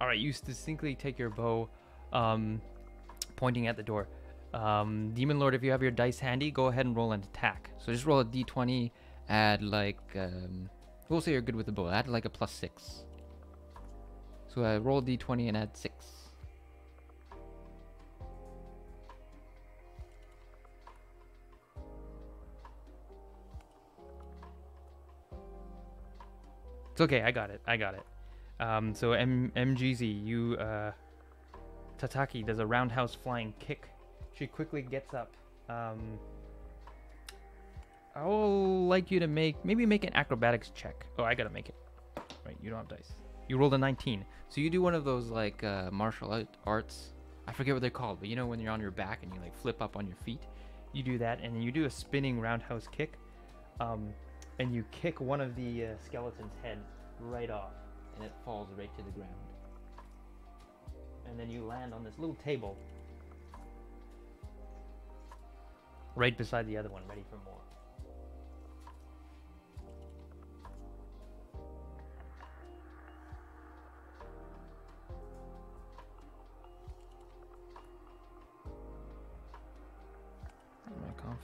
Alright, you distinctly take your bow, pointing at the door. Demon Lord, if you have your dice handy, go ahead and roll an attack. So just roll a d20, add like, we'll say you're good with the bow, add like a +6. So roll a d20 and add 6. It's okay, I got it. So MGZ, you, Tataki does a roundhouse flying kick. She quickly gets up. I will like you to maybe make an acrobatics check. Oh, I gotta make it. Right, you don't have dice. You rolled a 19. So you do one of those like martial arts. I forget what they're called, but you know when you're on your back and you like flip up on your feet? You do that, and then you do a spinning roundhouse kick. And you kick one of the skeleton's head right off. And it falls right to the ground. And then you land on this little table right beside the other one, ready for more.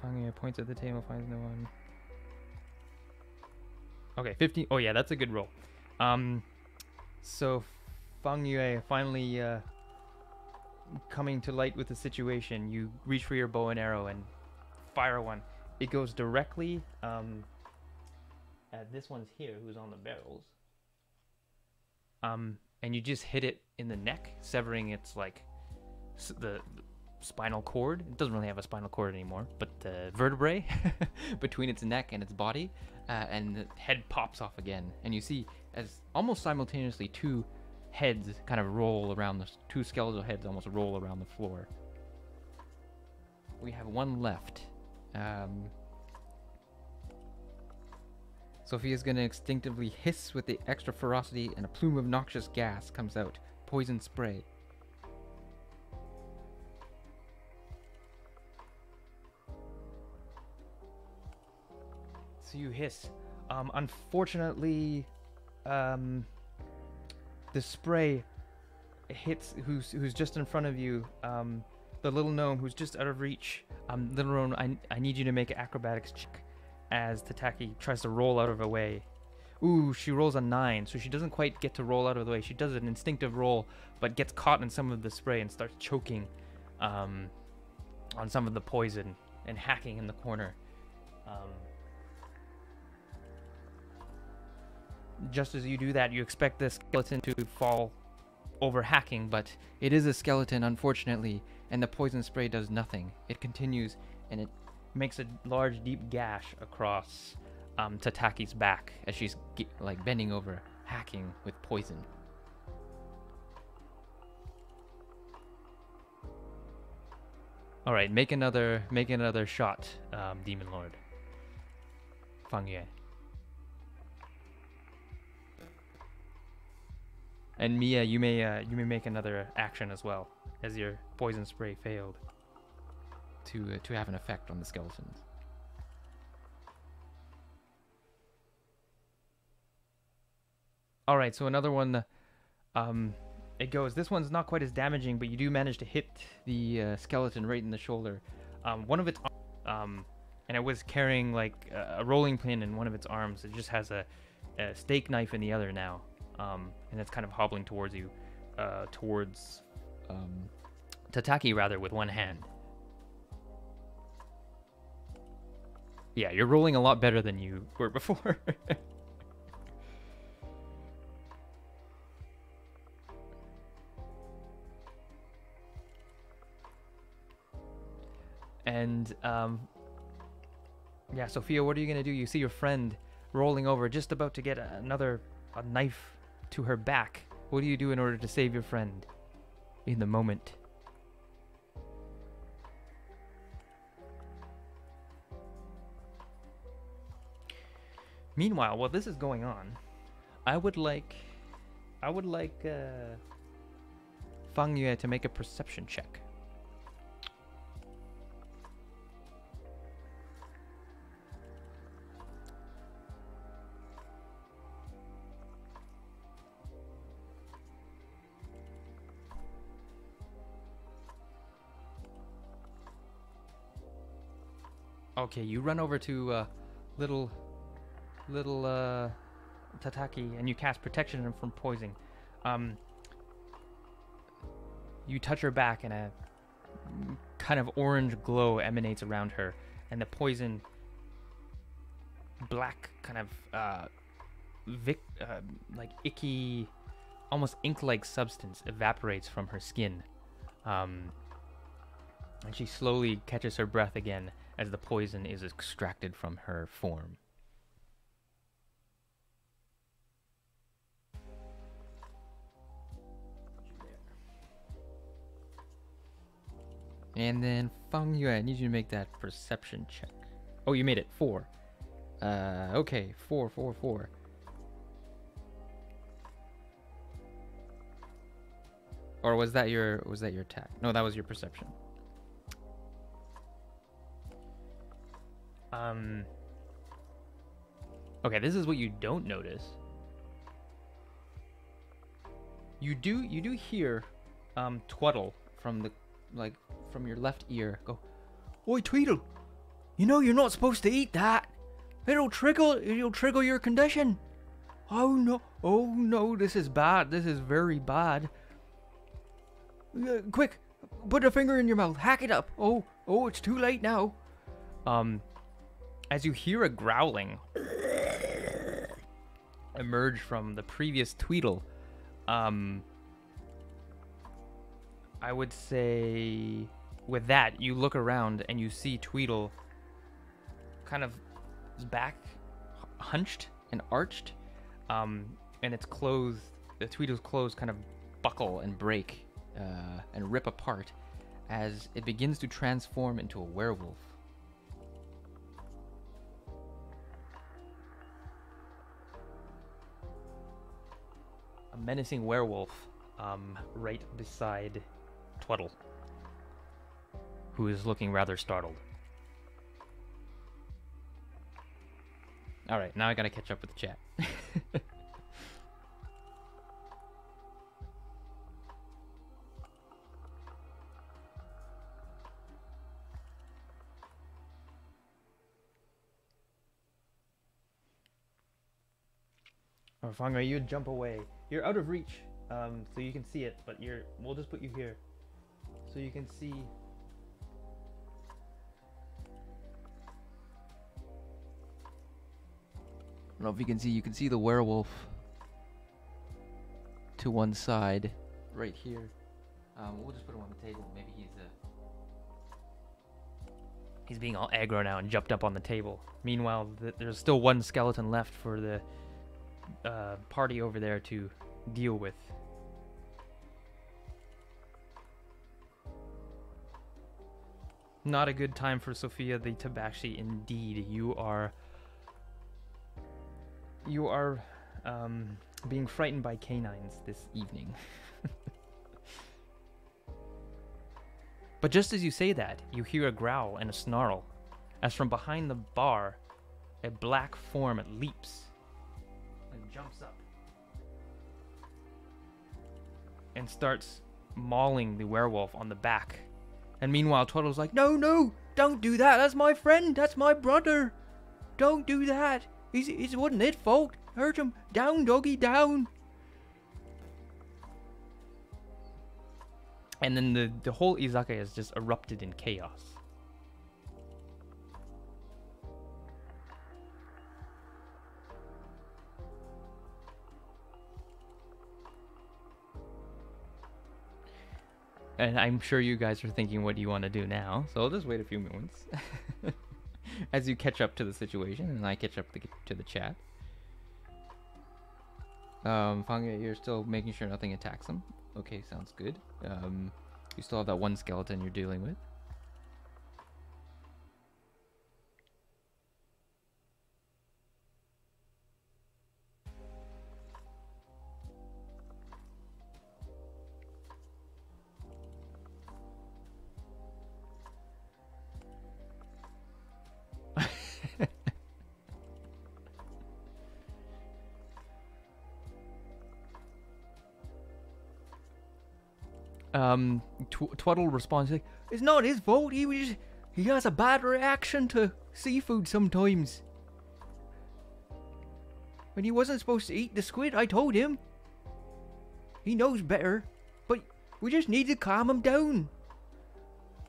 Fangyu points at the table, finds no one. Okay, 15. Oh yeah, that's a good roll. So Fangyu finally coming to light with the situation. You reach for your bow and arrow and fire one. It goes directly at this one's here, who's on the barrels. And you just hit it in the neck, severing its like the spinal cord. It doesn't really have a spinal cord anymore, but the vertebrae between its neck and its body, and the head pops off again. And you see, as almost simultaneously, two heads kind of roll around, the two skeletal heads almost roll around the floor. We have one left. Sophia's gonna instinctively hiss with the extra ferocity, and a plume of noxious gas comes out. Poison spray. So you hiss. Unfortunately, the spray hits who's just in front of you. The little gnome who's just out of reach. Little gnome, I need you to make an acrobatics check as Tataki tries to roll out of her way. Ooh, she rolls a 9, so she doesn't quite get to roll out of the way. She does an instinctive roll, but gets caught in some of the spray and starts choking on some of the poison and hacking in the corner. Just as you do that, you expect the skeleton to fall over hacking, but It is a skeleton, unfortunately, and the poison spray does nothing. It continues, and it makes a large, deep gash across Tataki's back as she's like bending over, hacking with poison. All right, make another shot, Demon Lord. Fang Yue. And Mia, you may make another action as well, as your poison spray failed to have an effect on the skeletons. All right, so another one. It goes. This one's not quite as damaging, but you do manage to hit The skeleton right in the shoulder. one of its and it was carrying like a rolling pin in one of its arms. It just has a steak knife in the other now, and it's kind of hobbling towards you, towards Tataki rather, with one hand. Yeah, you're rolling a lot better than you were before. And yeah, Sophia, what are you gonna do? You see your friend rolling over, just about to get a knife to her back. What do you do in order to save your friend in the moment? Meanwhile, while this is going on, I would like Fang Yue to make a perception check. Okay, you run over to little Tataki and you cast protection from poison. You touch her back and a kind of orange glow emanates around her, and the poison, black kind of like icky, almost ink-like substance evaporates from her skin, and she slowly catches her breath again as the poison is extracted from her form. And then Fang Yue, I need you to make that perception check. Oh, you made it 4. Okay, 4. Or was that your attack? No, that was your perception. Okay, this is what you don't notice. You do hear Twaddle from your left ear go, "Oi, Tweedle! You know you're not supposed to eat that. It'll trigger your condition. Oh no, this is bad. This is very bad. Quick, put a finger in your mouth. Hack it up. Oh, it's too late now." As you hear a growling emerge from the previous Tweedle, I would say with that, you look around and you see Tweedle kind of his back hunched and arched, and it's clothed the Tweedle's clothes kind of buckle and break and rip apart as it begins to transform into a werewolf. a menacing werewolf right beside Twaddle, who is looking rather startled. All right, now I gotta catch up with the chat. Or Fanga, you jump away. You're out of reach, so you can see it, but we'll just put you here, so you can see. I don't know if you can see the werewolf to one side, right here. We'll just put him on the table. Maybe He's being all aggro now and jumped up on the table. Meanwhile, there's still one skeleton left for the party over there to deal with. Not a good time for Sophia the Tabaxi, indeed. You are being frightened by canines this evening. But just as you say that, you hear a growl and a snarl, as from behind the bar, a black form leaps and jumps up and starts mauling the werewolf on the back. And meanwhile, Twaddle's like, "No, no, don't do that. That's my friend. That's my brother. Don't do that. It wasn't his fault. Hurt him. Down, doggy, down." And then the whole Izakaya has just erupted in chaos. And I'm sure you guys are thinking, what do you want to do now? So I'll just wait a few moments as you catch up to the situation and I catch up to the chat. Fanga, you're still making sure nothing attacks him. Okay, sounds good. You still have that one skeleton you're dealing with. Twaddle responds like, "It's not his fault. He has a bad reaction to seafood sometimes. When he wasn't supposed to eat the squid, I told him. He knows better, but we just need to calm him down.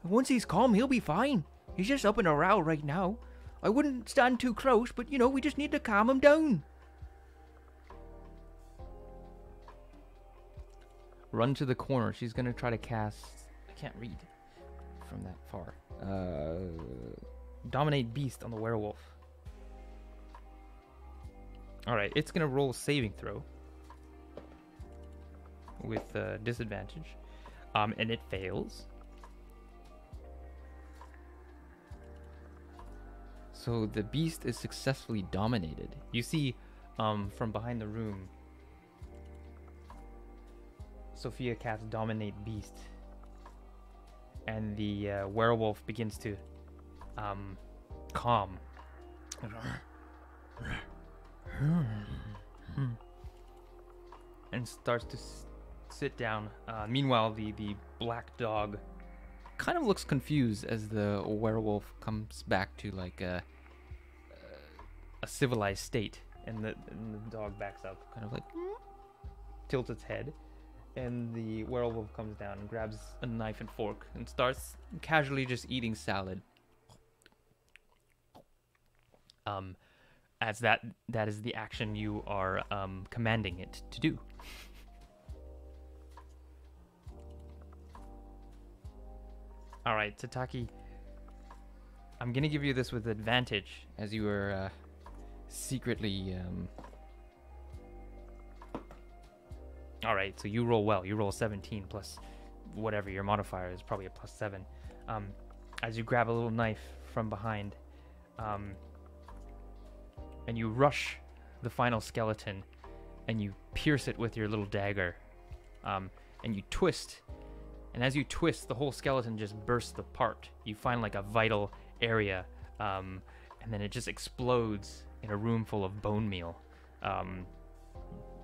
Once he's calm, he'll be fine. He's just up in a row right now. I wouldn't stand too close, but we just need to calm him down." Run to the corner. She's gonna try to cast. I can't read from that far. Dominate beast on the werewolf. All right, it's gonna roll a saving throw with disadvantage, and it fails. So the beast is successfully dominated. You see, from behind the room, Sophia casts Dominate Beast, and the werewolf begins to calm and starts to sit down. Meanwhile, the black dog kind of looks confused as the werewolf comes back to like a civilized state, and the dog backs up, kind of like tilts its head. And the werewolf comes down and grabs a knife and fork and starts casually just eating salad. As that is the action you are commanding it to do. All right, Tataki, I'm gonna give you this with advantage as you are secretly All right, so you roll well. You roll 17 plus whatever your modifier is, probably a +7. As you grab a little knife from behind, and you rush the final skeleton, and you pierce it with your little dagger, and you twist. And as you twist, the whole skeleton just bursts apart. You find like a vital area, and then it just explodes in a room full of bone meal.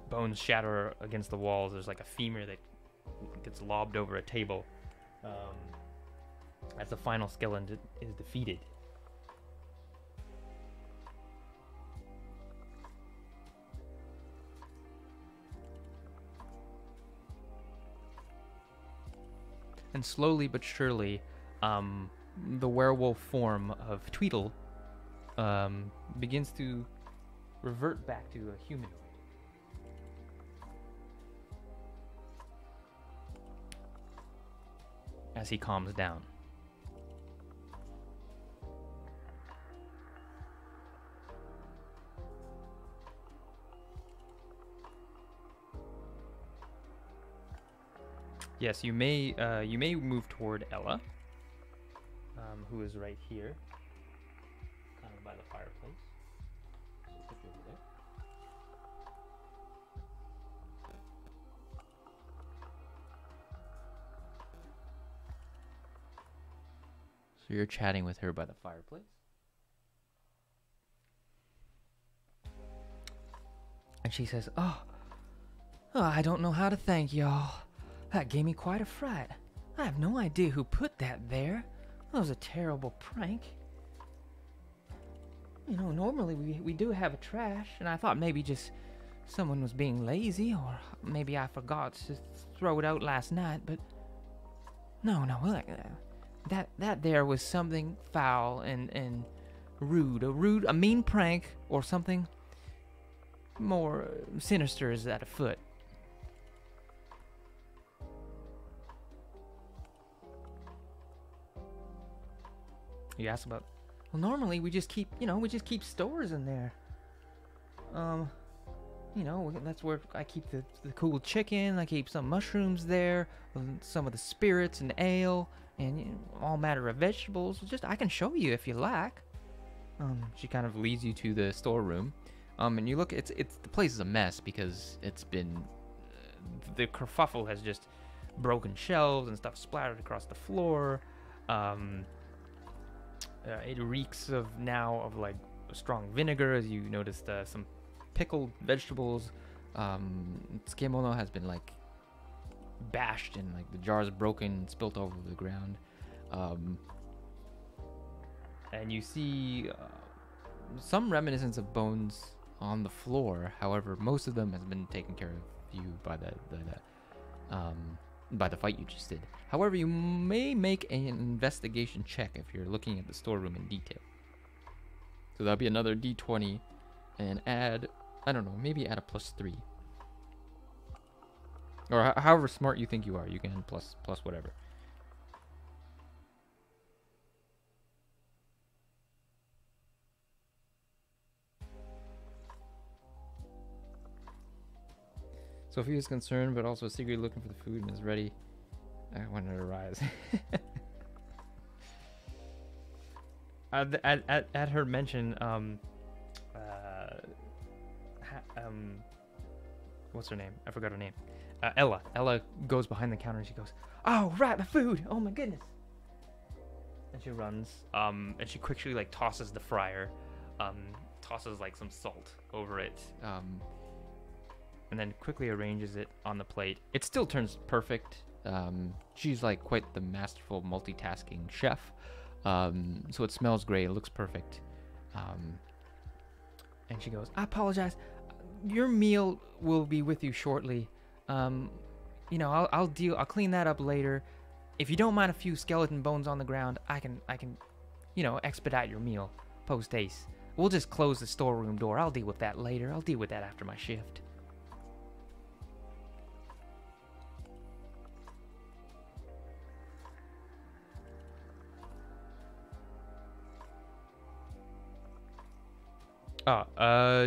Bones shatter against the walls. There's like a femur that gets lobbed over a table, as the final skeleton is defeated. And slowly but surely, the werewolf form of Tweedle begins to revert back to a humanoid. As he calms down. Yes, you may move toward Ella, who is right here, kind of by the fireplace. So put you over there. So you're chatting with her by the fireplace? And she says, oh, I don't know how to thank y'all. That gave me quite a fright. I have no idea who put that there. That was a terrible prank. You know, normally we do have a trash, and I thought maybe just someone was being lazy, or maybe I forgot to throw it out last night, but no, that there was something foul and rude. A mean prank, or something more sinister is at afoot. You asked about. Well, normally we just keep stores in there. That's where I keep the cool chicken. I keep some mushrooms there, some of the spirits and ale, and all matter of vegetables. Just I can show you if you like. She kind of leads you to the storeroom, and you look. It's the place is a mess because it's been The kerfuffle has just broken shelves and stuff splattered across the floor. It reeks of like strong vinegar, as you noticed some pickled vegetables. Tsukemono has been like bashed and like the jars broken and spilt over the ground. And you see some reminiscence of bones on the floor. However, most of them has been taken care of you by the fight you just did. However, you may make an investigation check if you're looking at the storeroom in detail. So that'll be another d20 and add, I don't know, maybe add a +3. Or however smart you think you are, you can plus whatever. Sophie is concerned, but also secretly looking for the food and is ready when it arrives. At her mention, what's her name? I forgot her name. Ella. Ella goes behind the counter and she goes, "Oh, right, the food! Oh my goodness!" And she runs. And she quickly like tosses the fryer, tosses like some salt over it. And then quickly arranges it on the plate. It still turns perfect. She's like quite the masterful multitasking chef. So it smells great. It looks perfect. And she goes, "I apologize. Your meal will be with you shortly. I'll clean that up later. If you don't mind a few skeleton bones on the ground, I can expedite your meal post haste. We'll just close the storeroom door. I'll deal with that later. I'll deal with that after my shift."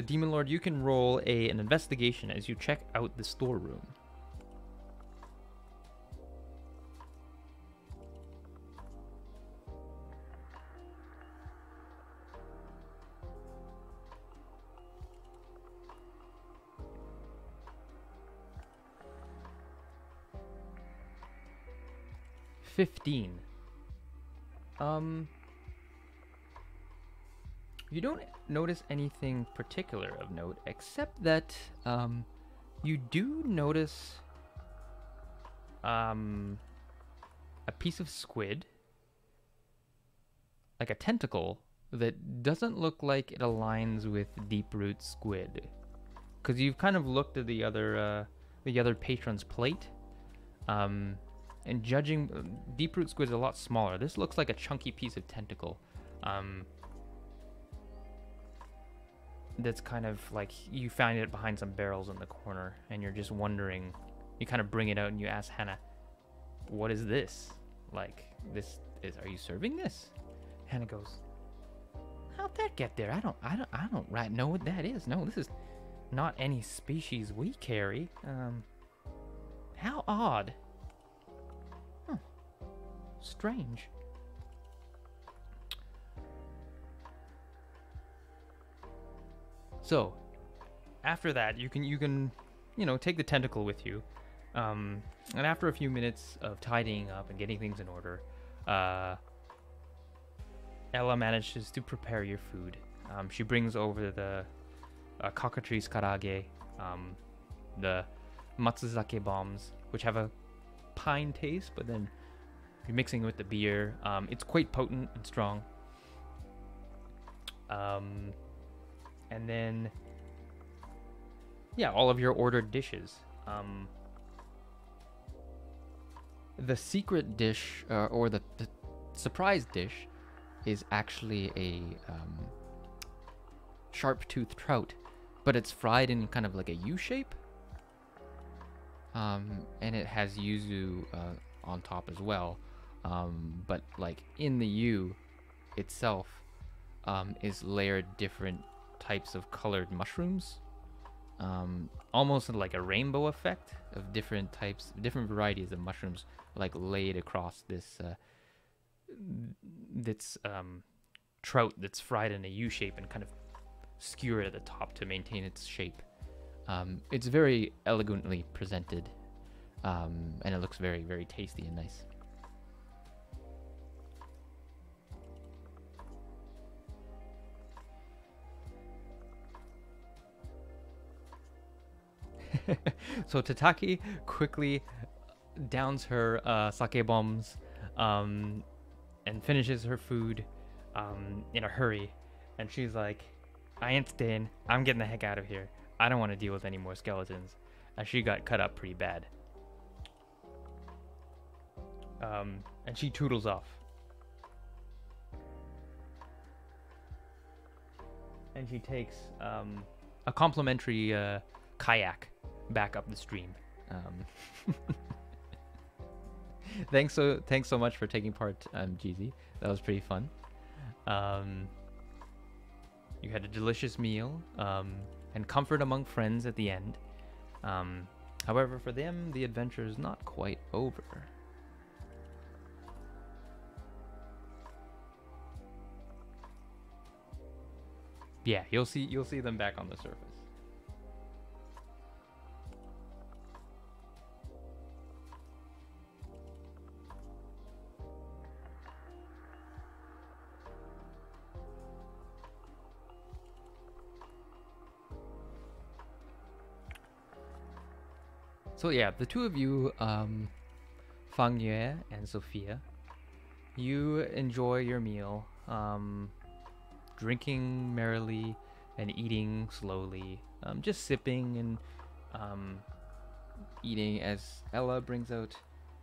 Demon Lord, you can roll an investigation as you check out the storeroom. 15. You don't notice anything particular of note, except that you do notice a piece of squid, like a tentacle, that doesn't look like it aligns with deep root squid. Because you've kind of looked at the other patron's plate, and judging, deep root squid is a lot smaller. This looks like a chunky piece of tentacle. That's kind of like, you find it behind some barrels in the corner, and you're just wondering. You kind of bring it out and you ask Hannah, "What is this? Like, are you serving this?" Hannah goes, "How'd that get there? I don't right know what that is. No, this is not any species we carry. How odd. Huh. Strange." So, after that, you can take the tentacle with you, and after a few minutes of tidying up and getting things in order, Ella manages to prepare your food. She brings over the cockatrice karage, the matsuzake bombs, which have a pine taste, but then you're mixing it with the beer. It's quite potent and strong. And then, yeah, all of your ordered dishes. The secret dish, or the surprise dish, is actually a sharp-toothed trout, but it's fried in kind of like a U shape. And it has yuzu on top as well. But like in the U itself is layered different types of colored mushrooms, almost like a rainbow effect of different varieties of mushrooms, like laid across this trout that's fried in a U shape and kind of skewered at the top to maintain its shape. It's very elegantly presented, and it looks very, very tasty and nice. So Tataki quickly downs her sake bombs, and finishes her food in a hurry, and she's like, "I ain't staying. I'm getting the heck out of here. I don't want to deal with any more skeletons," as she got cut up pretty bad. And she toodles off. And she takes a complimentary kayak back up the stream. Thanks so much for taking part, Jeezy. That was pretty fun. You had a delicious meal, and comfort among friends at the end. However, for them, the adventure is not quite over. Yeah, you'll see them back on the surface. So yeah, the two of you, Fang Yue and Sophia, you enjoy your meal, drinking merrily and eating slowly, just sipping and eating as Ella brings out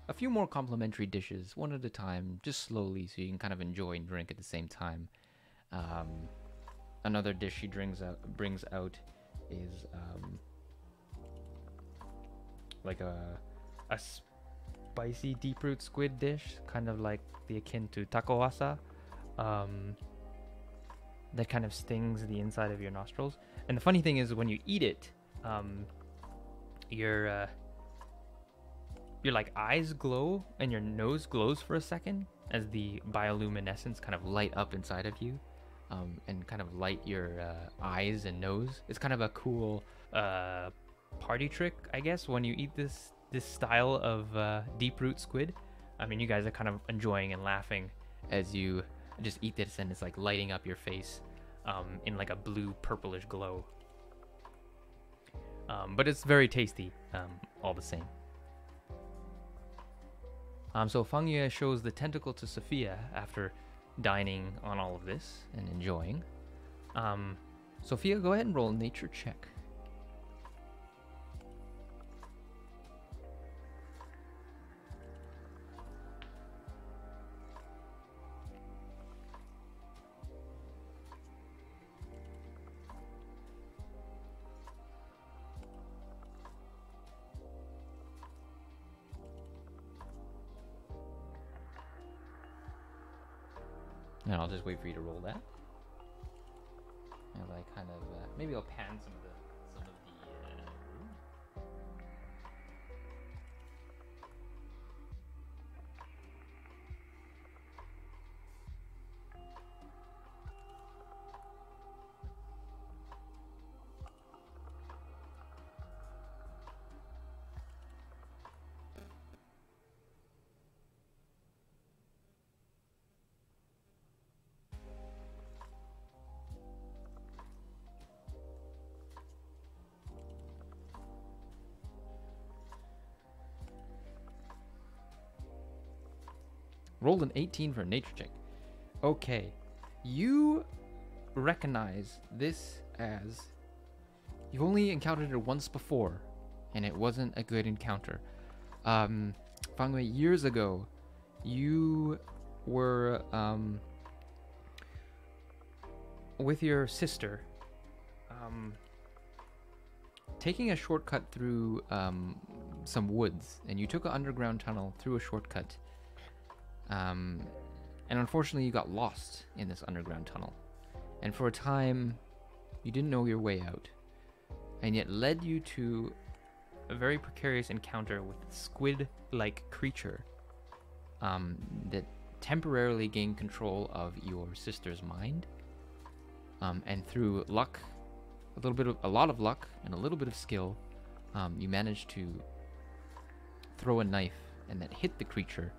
a few more complimentary dishes, one at a time, just slowly, so you can kind of enjoy and drink at the same time. Another dish she brings out is like a spicy deep root squid dish, kind of like the akin to takowasa, that kind of stings the inside of your nostrils. And the funny thing is, when you eat it, your like eyes glow and your nose glows for a second as the bioluminescence kind of light up inside of you, and kind of light your eyes and nose. It's kind of a cool party trick, I guess, when you eat this style of deep root squid. I mean, you guys are kind of enjoying and laughing as you just eat this, and it's like lighting up your face in like a blue purplish glow. But it's very tasty all the same. So Fangye shows the tentacle to Sophia after dining on all of this and enjoying. Sophia, go ahead and roll a nature check. And I'll just wait for you to roll that. As I kind of maybe I'll pan some of the rolled an 18 for a nature check. Okay, you recognize this as you've only encountered it once before, and it wasn't a good encounter. Fangwei, years ago, you were with your sister, taking a shortcut through some woods, and you took an underground tunnel through a shortcut. And unfortunately, you got lost in this underground tunnel. And for a time, you didn't know your way out. And yet led you to a very precarious encounter with a squid-like creature that temporarily gained control of your sister's mind. And through luck, a lot of luck and a little bit of skill, you managed to throw a knife and that hit the creature,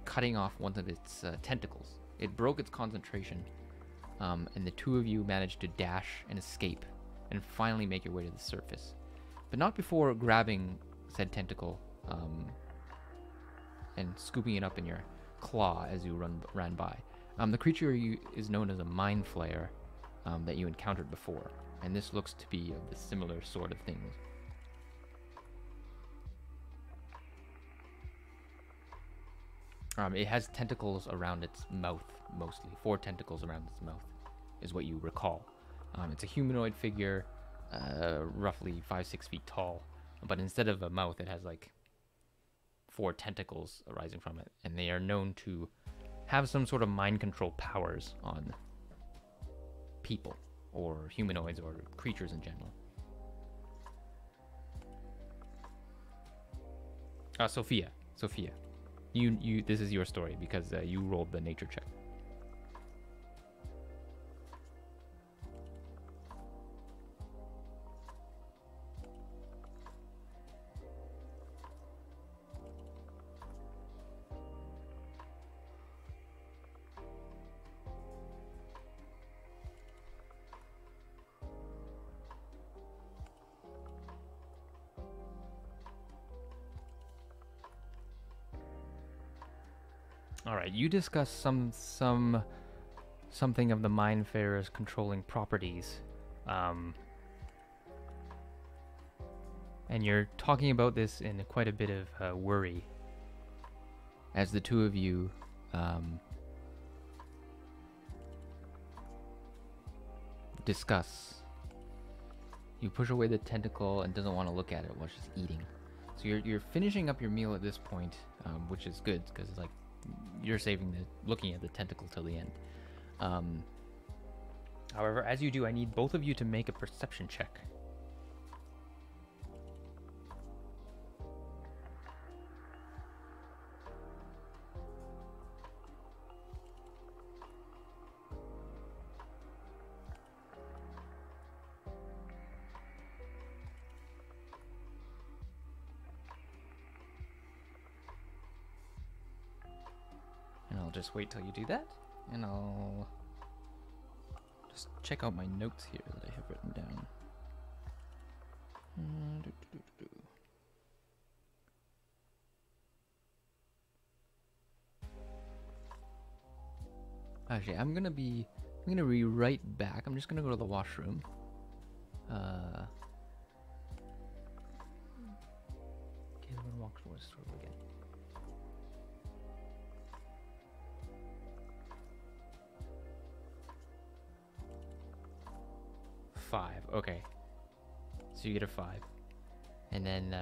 cutting off one of its tentacles. It broke its concentration, and the two of you managed to dash and escape and finally make your way to the surface. But not before grabbing said tentacle and scooping it up in your claw as you ran by. The creature is known as a mind flayer that you encountered before, and this looks to be of the similar sort of things. It has tentacles around its mouth, mostly. 4 tentacles around its mouth is what you recall. It's a humanoid figure, roughly 5-6 feet tall, but instead of a mouth, it has like 4 tentacles arising from it, and they are known to have some sort of mind control powers on people, or humanoids, or creatures in general. Sophia. This is your story because you rolled the nature check. All right, you discuss something of the Mindfarer's controlling properties, and you're talking about this in quite a bit of worry as the two of you discuss. You push away the tentacle and doesn't want to look at it while it's just eating. So you're finishing up your meal at this point, which is good because it's like you're saving looking at the tentacle till the end. However, as you do, I need both of you to make a perception check. just wait till you do that, and I'll just check out my notes here that I have written down. Actually, I'm gonna be right back. I'm just gonna go to the washroom. Caleb walks towards the store again. Five. Okay. So you get a 5. And then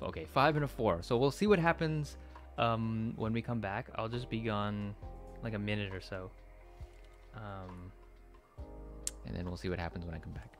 okay, 5 and a 4. So we'll see what happens when we come back. I'll just be gone like a minute or so. And then we'll see what happens when I come back.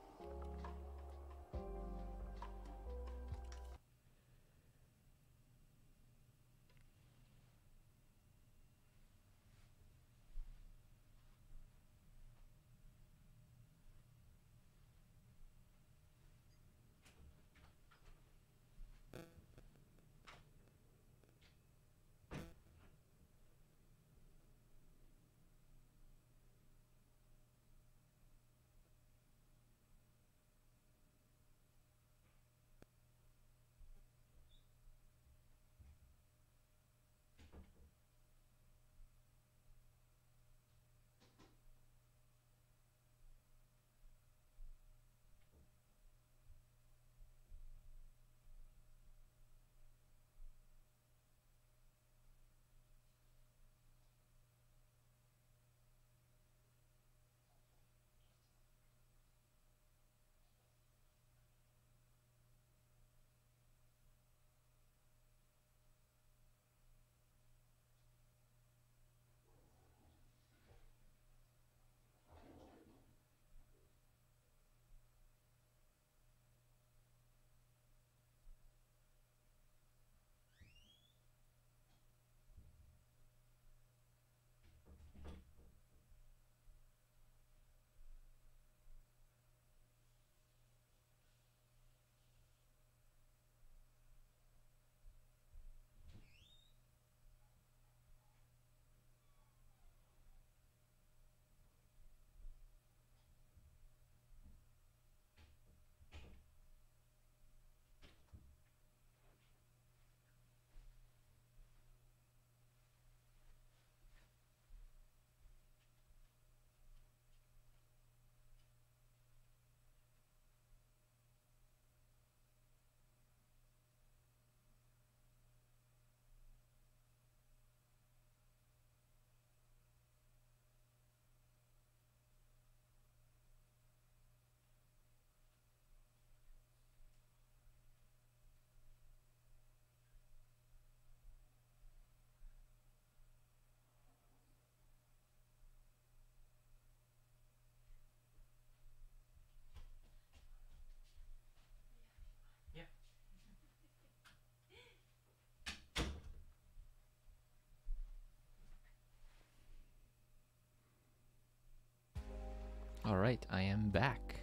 All right, I am back.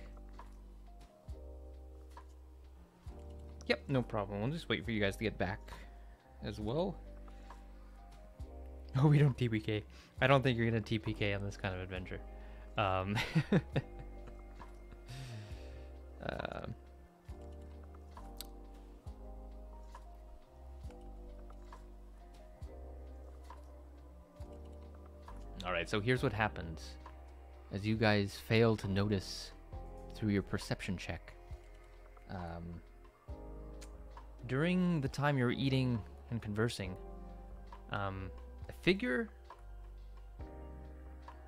Yep, no problem. We'll just wait for you guys to get back as well. Oh, we don't TPK. I don't think you're gonna TPK on this kind of adventure. All right, so here's what happens. As you guys fail to notice through your perception check, during the time you're eating and conversing, a figure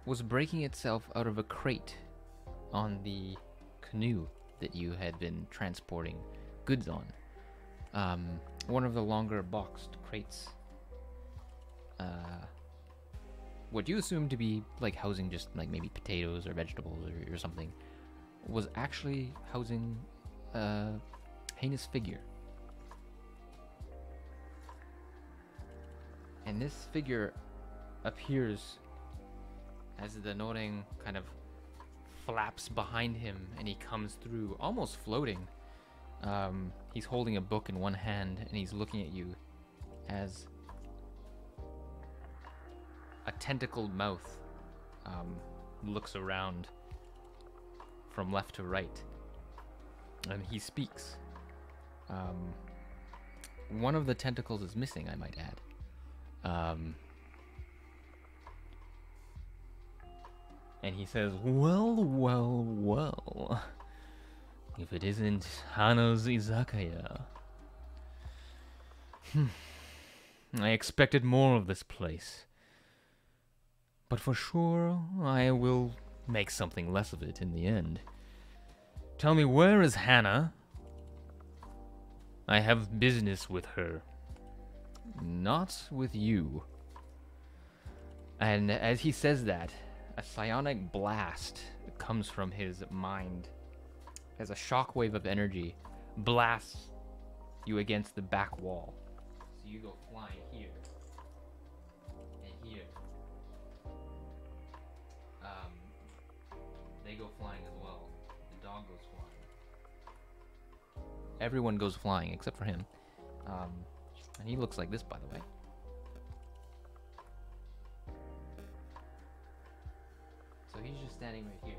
was breaking itself out of a crate on the canoe that you had been transporting goods on. One of the longer boxed crates. What you assume to be like housing just like maybe potatoes or vegetables or something was actually housing a heinous figure. And this figure appears as the Noreng kind of flaps behind him and he comes through almost floating. He's holding a book in one hand and he's looking at you as a tentacled mouth looks around from left to right, and he speaks. One of the tentacles is missing, I might add. And he says, "Well, well, well. If it isn't Hana's Izakaya. I expected more of this place. But for sure, I will make something less of it in the end. Tell me, where is Hana? I have business with her. Not with you." And as he says that, a psionic blast comes from his mind. As a shockwave of energy blasts you against the back wall. So you go flying here. And here. They go flying as well. The dog goes flying. Everyone goes flying except for him. And he looks like this, by the way. So he's just standing right here.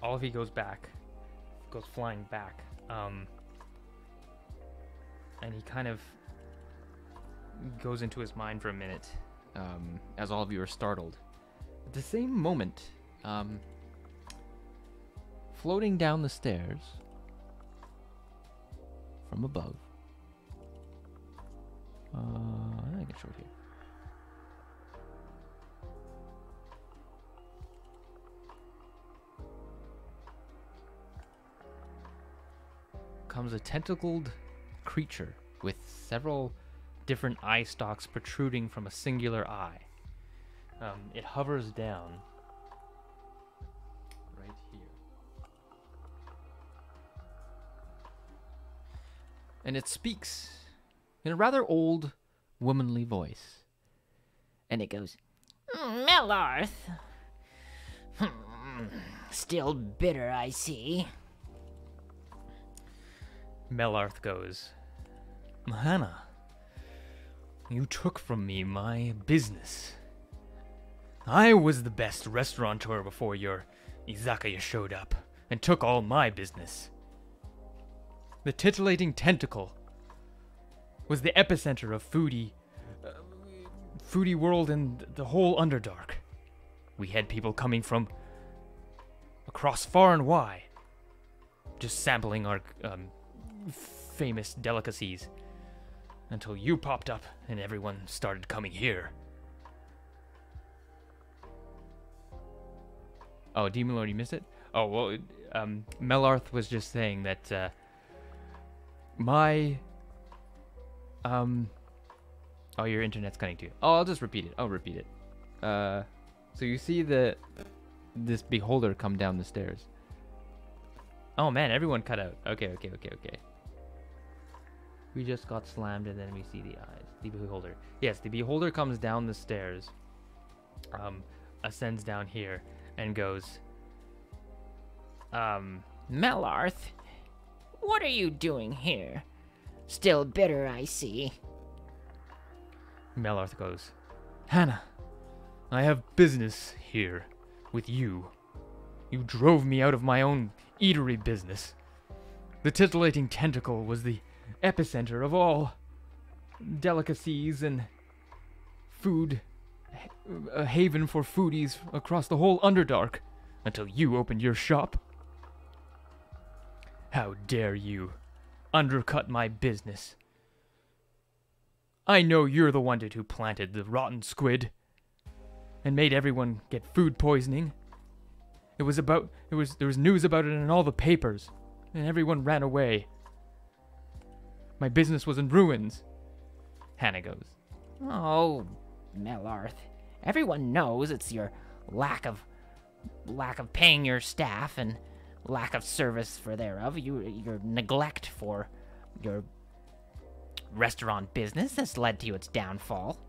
Olive goes flying back, and he kind of goes into his mind for a minute, as all of you are startled. At the same moment, floating down the stairs from above, I can show it here. comes a tentacled creature with several different eye stalks protruding from a singular eye. It hovers down right here. And it speaks in a rather old, womanly voice. And it goes, "Melarth. Still bitter, I see." Melarth goes, "Hana, you took from me my business. I was the best restaurateur before your Izakaya showed up and took all my business. The titillating tentacle was the epicenter of foodie world and the whole Underdark. We had people coming from across far and wide, just sampling our famous delicacies, until you popped up and everyone started coming here." Oh, Demon Lord, you missed it? Oh, well, Melarth was just saying that my... Oh, your internet's cutting too. Oh, I'll just repeat it. I'll repeat it. So you see this beholder come down the stairs. Oh man, everyone cut out. Okay. We just got slammed and then we see the eyes. The beholder. Yes, the beholder comes down the stairs, ascends down here, and goes, "Melarth, what are you doing here? Still bitter, I see." Melarth goes, "Hana, I have business here with you. You drove me out of my own eatery business. The titillating tentacle was the epicenter of all delicacies and food, a haven for foodies across the whole Underdark, until you opened your shop. How dare you undercut my business? I know you're the one who planted the rotten squid and made everyone get food poisoning. There was news about it in all the papers, and everyone ran away. My business was in ruins." Hana goes, "Oh, Melarth, everyone knows it's your lack of paying your staff and lack of service for thereof, your neglect for your restaurant business that's led to its downfall."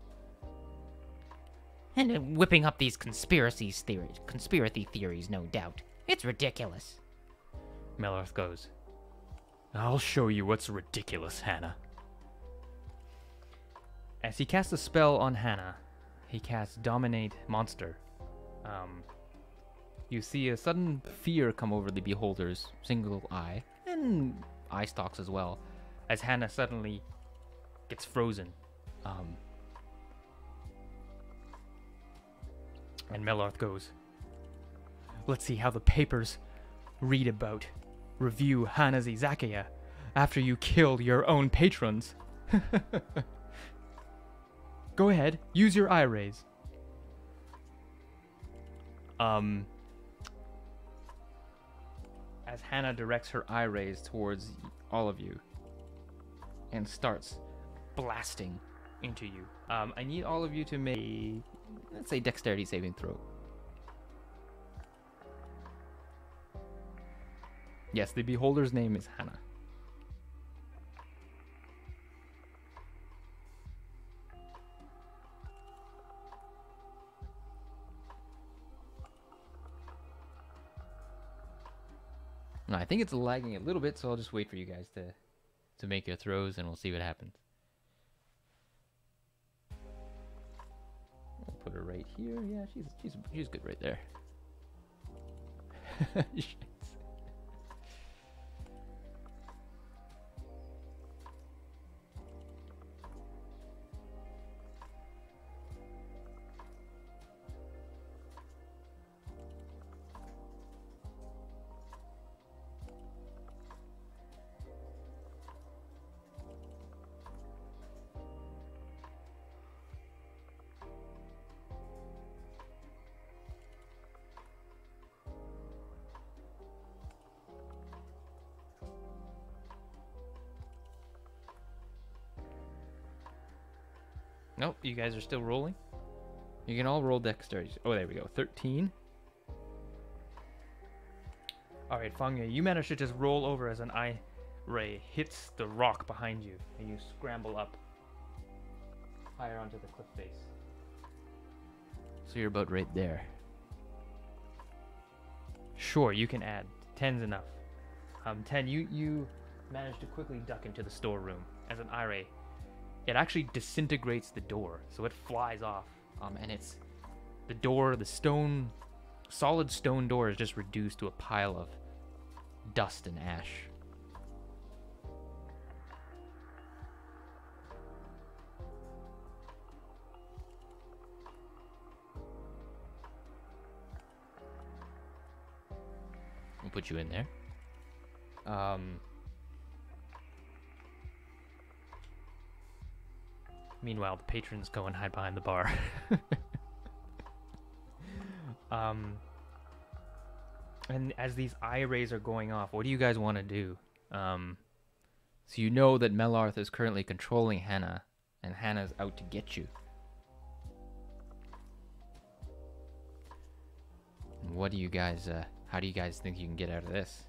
And whipping up these conspiracy theories, no doubt. It's ridiculous. Melorth goes, I'll show you what's ridiculous, Hannah. As he casts a spell on Hannah, he casts Dominate Monster. You see a sudden fear come over the beholder's single eye, and eye stalks as well, as Hannah suddenly gets frozen. And Melorth goes, let's see how the papers review Hannah's Izakaya after you killed your own patrons. Go ahead, use your eye rays. As Hannah directs her eye rays towards all of you and starts blasting into you. I need all of you to make, let's say, dexterity saving throw. Yes, the beholder's name is Hannah. No, I think it's lagging a little bit, so I'll just wait for you guys to make your throws, and we'll see what happens. I'll put her right here. Yeah, she's good right there. Nope, you guys are still rolling. You can all roll dexterity. Oh, there we go. 13. All right, Fangye, you manage to just roll over as an eye ray hits the rock behind you, and you scramble up higher onto the cliff face. So you're about right there. Sure, you can add. 10's enough. 10, you manage to quickly duck into the storeroom as an eye ray. It actually disintegrates the door, so it flies off. And it's the door, the solid stone door is just reduced to a pile of dust and ash. We'll put you in there. Meanwhile, the patrons go and hide behind the bar. And as these eye rays are going off, what do you guys want to do? So you know that Melorth is currently controlling Hannah, and Hannah's out to get you. What do you guys, how do you guys think you can get out of this?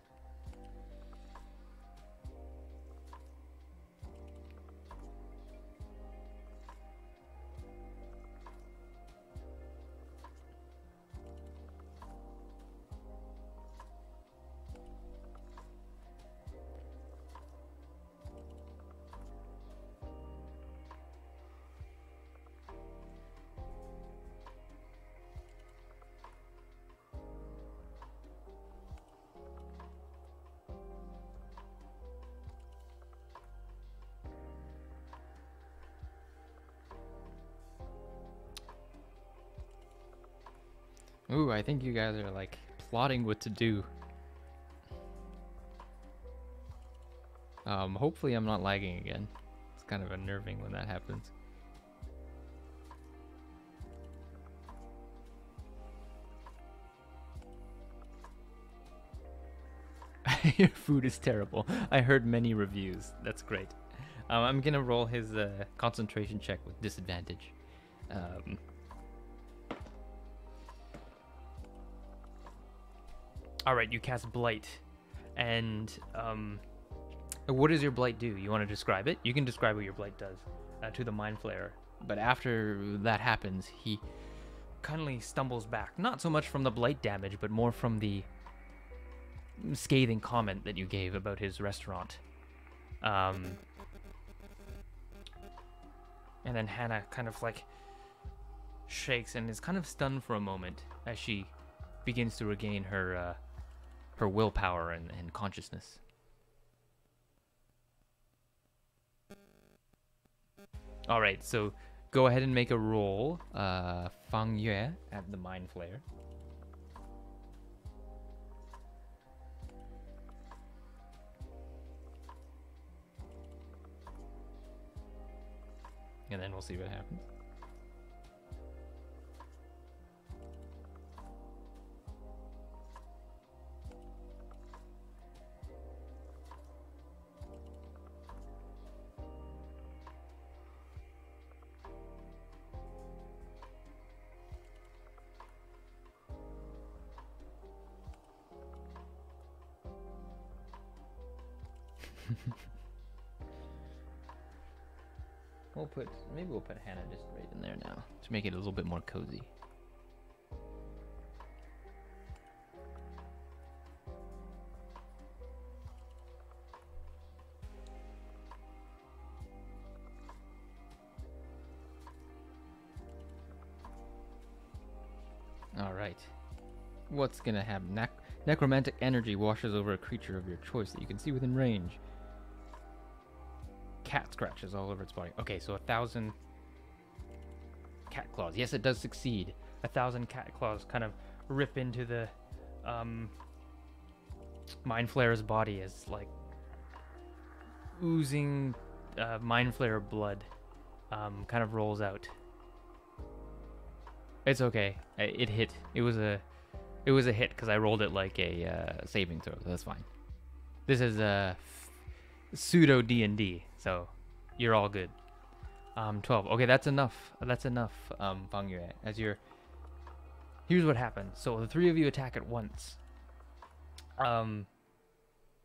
Ooh, I think you guys are like plotting what to do. Hopefully I'm not lagging again. It's kind of unnerving when that happens. Your food is terrible. I heard many reviews. That's great. I'm gonna roll his concentration check with disadvantage. All right, you cast Blight, and what does your Blight do? You want to describe it? You can describe what your Blight does to the Mind Flayer. But after that happens, he kindly stumbles back. Not so much from the blight damage, but more from the scathing comment that you gave about his restaurant. And then Hannah kind of like shakes and is kind of stunned for a moment as she begins to regain her her willpower and consciousness. All right, so go ahead and make a roll, Fang Yue at the Mind Flayer. And then we'll see what happens. Maybe we'll put Hannah just right in there now to make it a little bit more cozy. All right. What's gonna happen? Necromantic energy washes over a creature of your choice that you can see within range. Cat scratches all over its body. Okay, so 1,000 cat claws. Yes, it does succeed. 1,000 cat claws kind of rip into the Mind Flayer's body as like oozing Mind Flayer blood kind of rolls out. It's okay. It hit. It was a hit because I rolled it like a saving throw. So that's fine. This is a pseudo D&D, so you're all good. 12. Okay, that's enough. That's enough, Fang Yue. Here's what happens. So the three of you attack at once.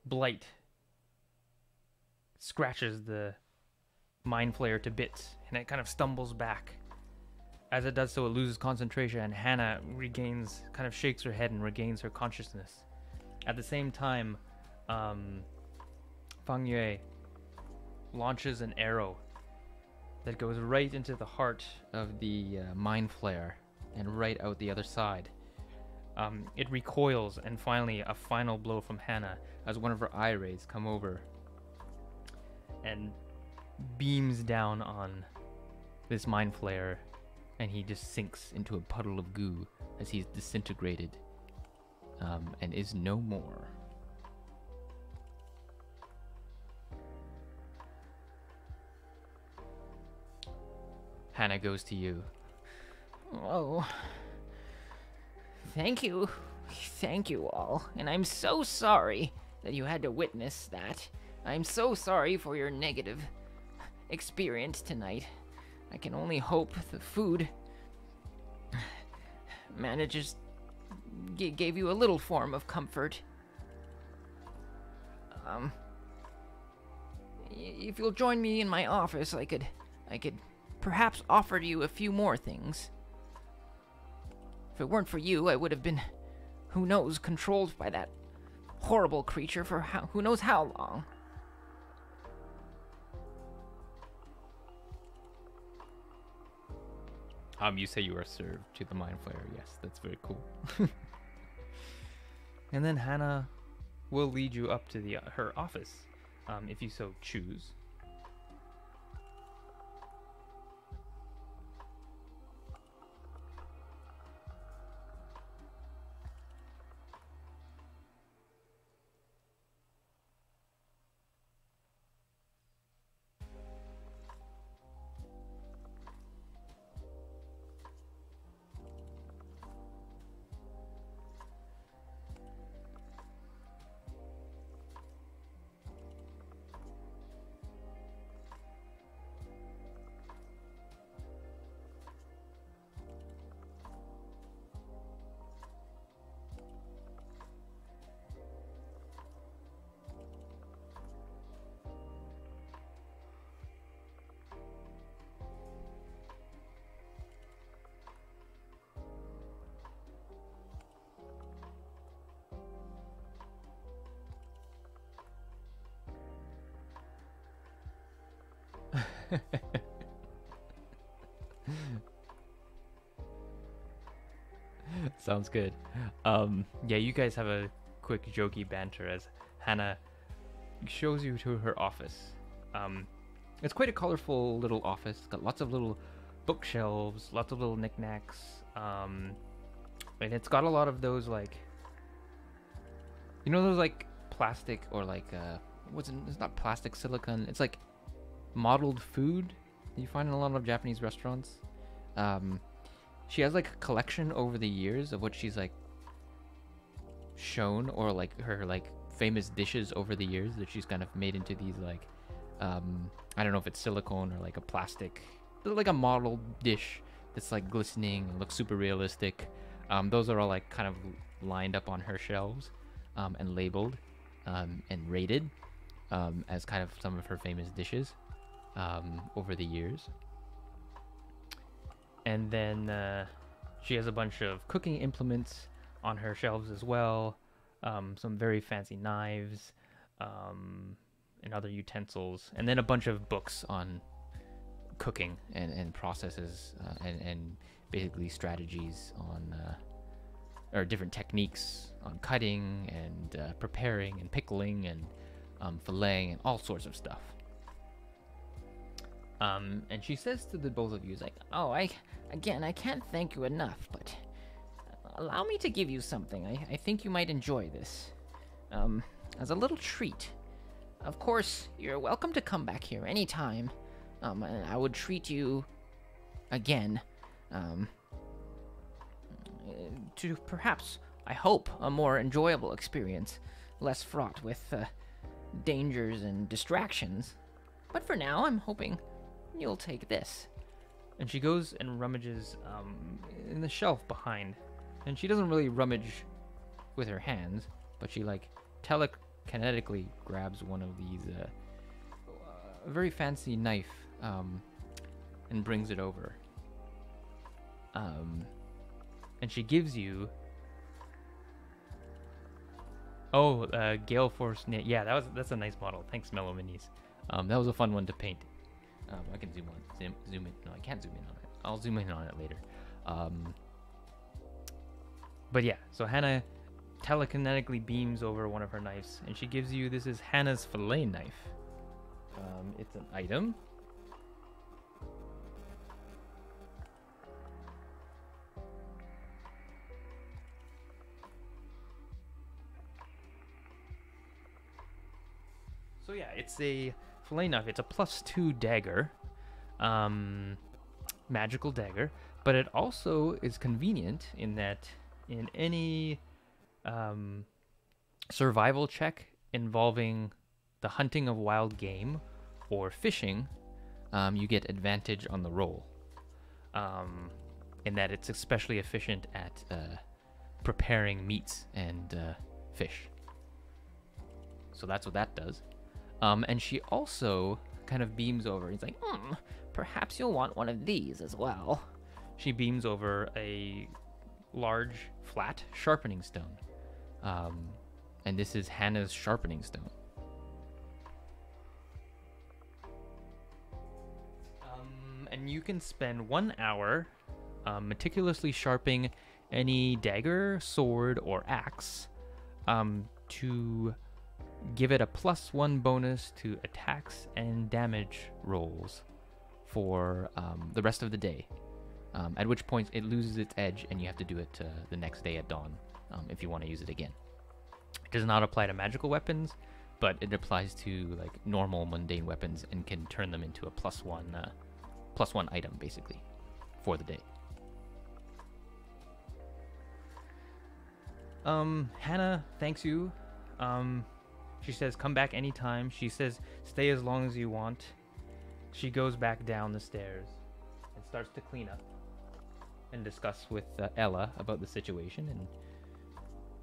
Blight scratches the Mind Flayer to bits, and it kind of stumbles back. As it does so, it loses concentration, and Hannah kind of shakes her head and regains her consciousness. At the same time, Fang Yue launches an arrow that goes right into the heart of the Mind Flayer and right out the other side. It recoils, and finally a final blow from Hannah as one of her eye rays come over and beams down on this Mind Flayer, and he just sinks into a puddle of goo as he's disintegrated and is no more. Hannah goes to you. Oh. Thank you. Thank you all. And I'm so sorry that you had to witness that. I'm so sorry for your negative experience tonight. I can only hope the food gave you a little form of comfort. If you'll join me in my office, I could perhaps offer you a few more things. If it weren't for you, I would have been, who knows, controlled by that horrible creature for who knows how long. You say you are served to the Mind Flayer. Yes, that's very cool. And then Hannah will lead you up to her office, if you so choose. Sounds good. Yeah, you guys have a quick jokey banter as Hannah shows you to her office. It's quite a colorful little office. It's got lots of little bookshelves, lots of little knickknacks, and it's got a lot of those like, you know, those like plastic or like it's not plastic, silicone. It's like modeled food that you find in a lot of Japanese restaurants. She has like a collection over the years of what she's like shown, or like her like famous dishes over the years that she's kind of made into these like I don't know if it's silicone or like a plastic, but like a modeled dish that's like glistening and looks super realistic. Those are all like kind of lined up on her shelves and labeled and rated as kind of some of her famous dishes over the years. And then she has a bunch of cooking implements on her shelves as well. Some very fancy knives and other utensils. And then a bunch of books on cooking and processes and basically strategies on, or different techniques on cutting and preparing and pickling and filleting and all sorts of stuff. And she says to the both of you, like, Oh, I can't thank you enough, but allow me to give you something. I think you might enjoy this. As a little treat. Of course, you're welcome to come back here anytime. And I would treat you again. To perhaps, I hope, a more enjoyable experience. Less fraught with dangers and distractions. But for now, I'm hoping you'll take this. and she goes and rummages in the shelf behind. And she doesn't really rummage with her hands, but she like telekinetically grabs one of these a very fancy knife and brings it over. And she gives you Gale Force. Yeah, that's a nice model. Thanks, Mellow Minis. That was a fun one to paint. I can zoom in. No, I can't zoom in on it. I'll zoom in on it later. But yeah, so Hannah telekinetically beams over one of her knives, and she gives you, this is Hannah's fillet knife. It's an item. So yeah, it's a fillet knife. It's a +2 dagger, magical dagger, but it also is convenient in that in any survival check involving the hunting of wild game or fishing, you get advantage on the roll. In that it's especially efficient at preparing meats and fish. So that's what that does. And she also kind of beams over. He's like, Perhaps you'll want one of these as well. She beams over a large, flat sharpening stone. And this is Hannah's sharpening stone. And you can spend 1 hour meticulously sharpening any dagger, sword, or axe to give it a +1 bonus to attacks and damage rolls for the rest of the day. At which point it loses its edge and you have to do it the next day at dawn if you want to use it again. It does not apply to magical weapons, but it applies to like normal mundane weapons and can turn them into a +1 item basically for the day. Hannah thanks you. She says, come back anytime. She says, stay as long as you want. She goes back down the stairs and starts to clean up and discuss with Ella about the situation and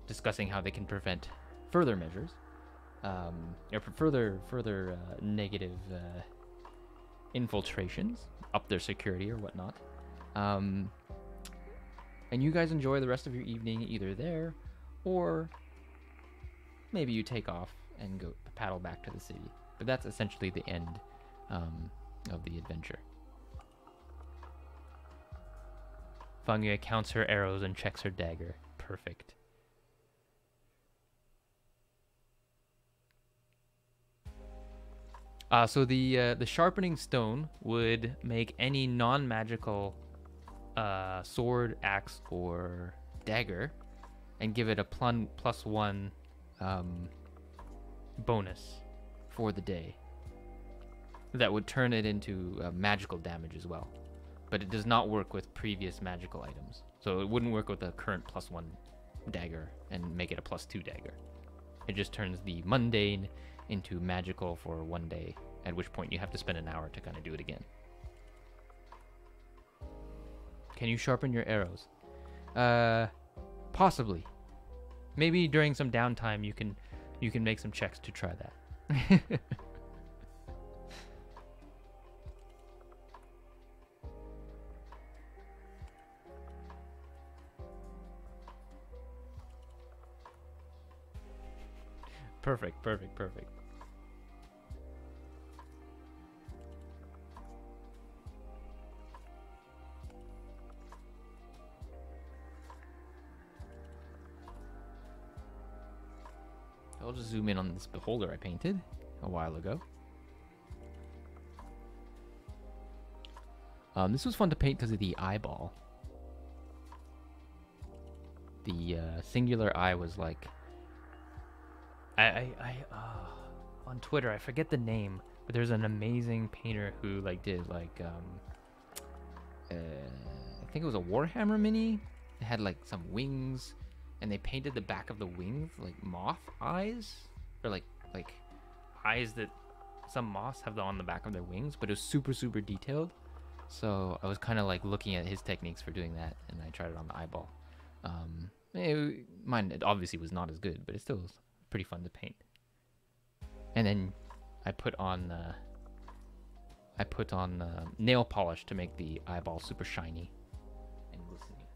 discussing how they can prevent further measures, or further negative infiltrations, up their security or whatnot. And you guys enjoy the rest of your evening either there, or maybe you take off and go paddle back to the city. But that's essentially the end of the adventure. Fungia counts her arrows and checks her dagger. Perfect. So the sharpening stone would make any non-magical sword, axe, or dagger, and give it a +1 bonus for the day. That would turn it into magical damage as well, but it does not work with previous magical items. So it wouldn't work with the current +1 dagger and make it a +2 dagger. It just turns the mundane into magical for 1 day, at which point you have to spend an hour to kind of do it again. Can you sharpen your arrows? Possibly. Maybe during some downtime you can make some checks to try that. Perfect, perfect, perfect. I'll just zoom in on this beholder I painted a while ago. This was fun to paint because of the eyeball. The singular eye was like... on Twitter, I forget the name, but there's an amazing painter who like did like I think it was a Warhammer mini. It had like some wings, and they painted the back of the wings like moth eyes, or like eyes that some moths have on the back of their wings, but it was super detailed. So I was kind of like looking at his techniques for doing that, and I tried it on the eyeball. Mine it obviously was not as good, but it still was pretty fun to paint. And then I put on nail polish to make the eyeball super shiny and glistening.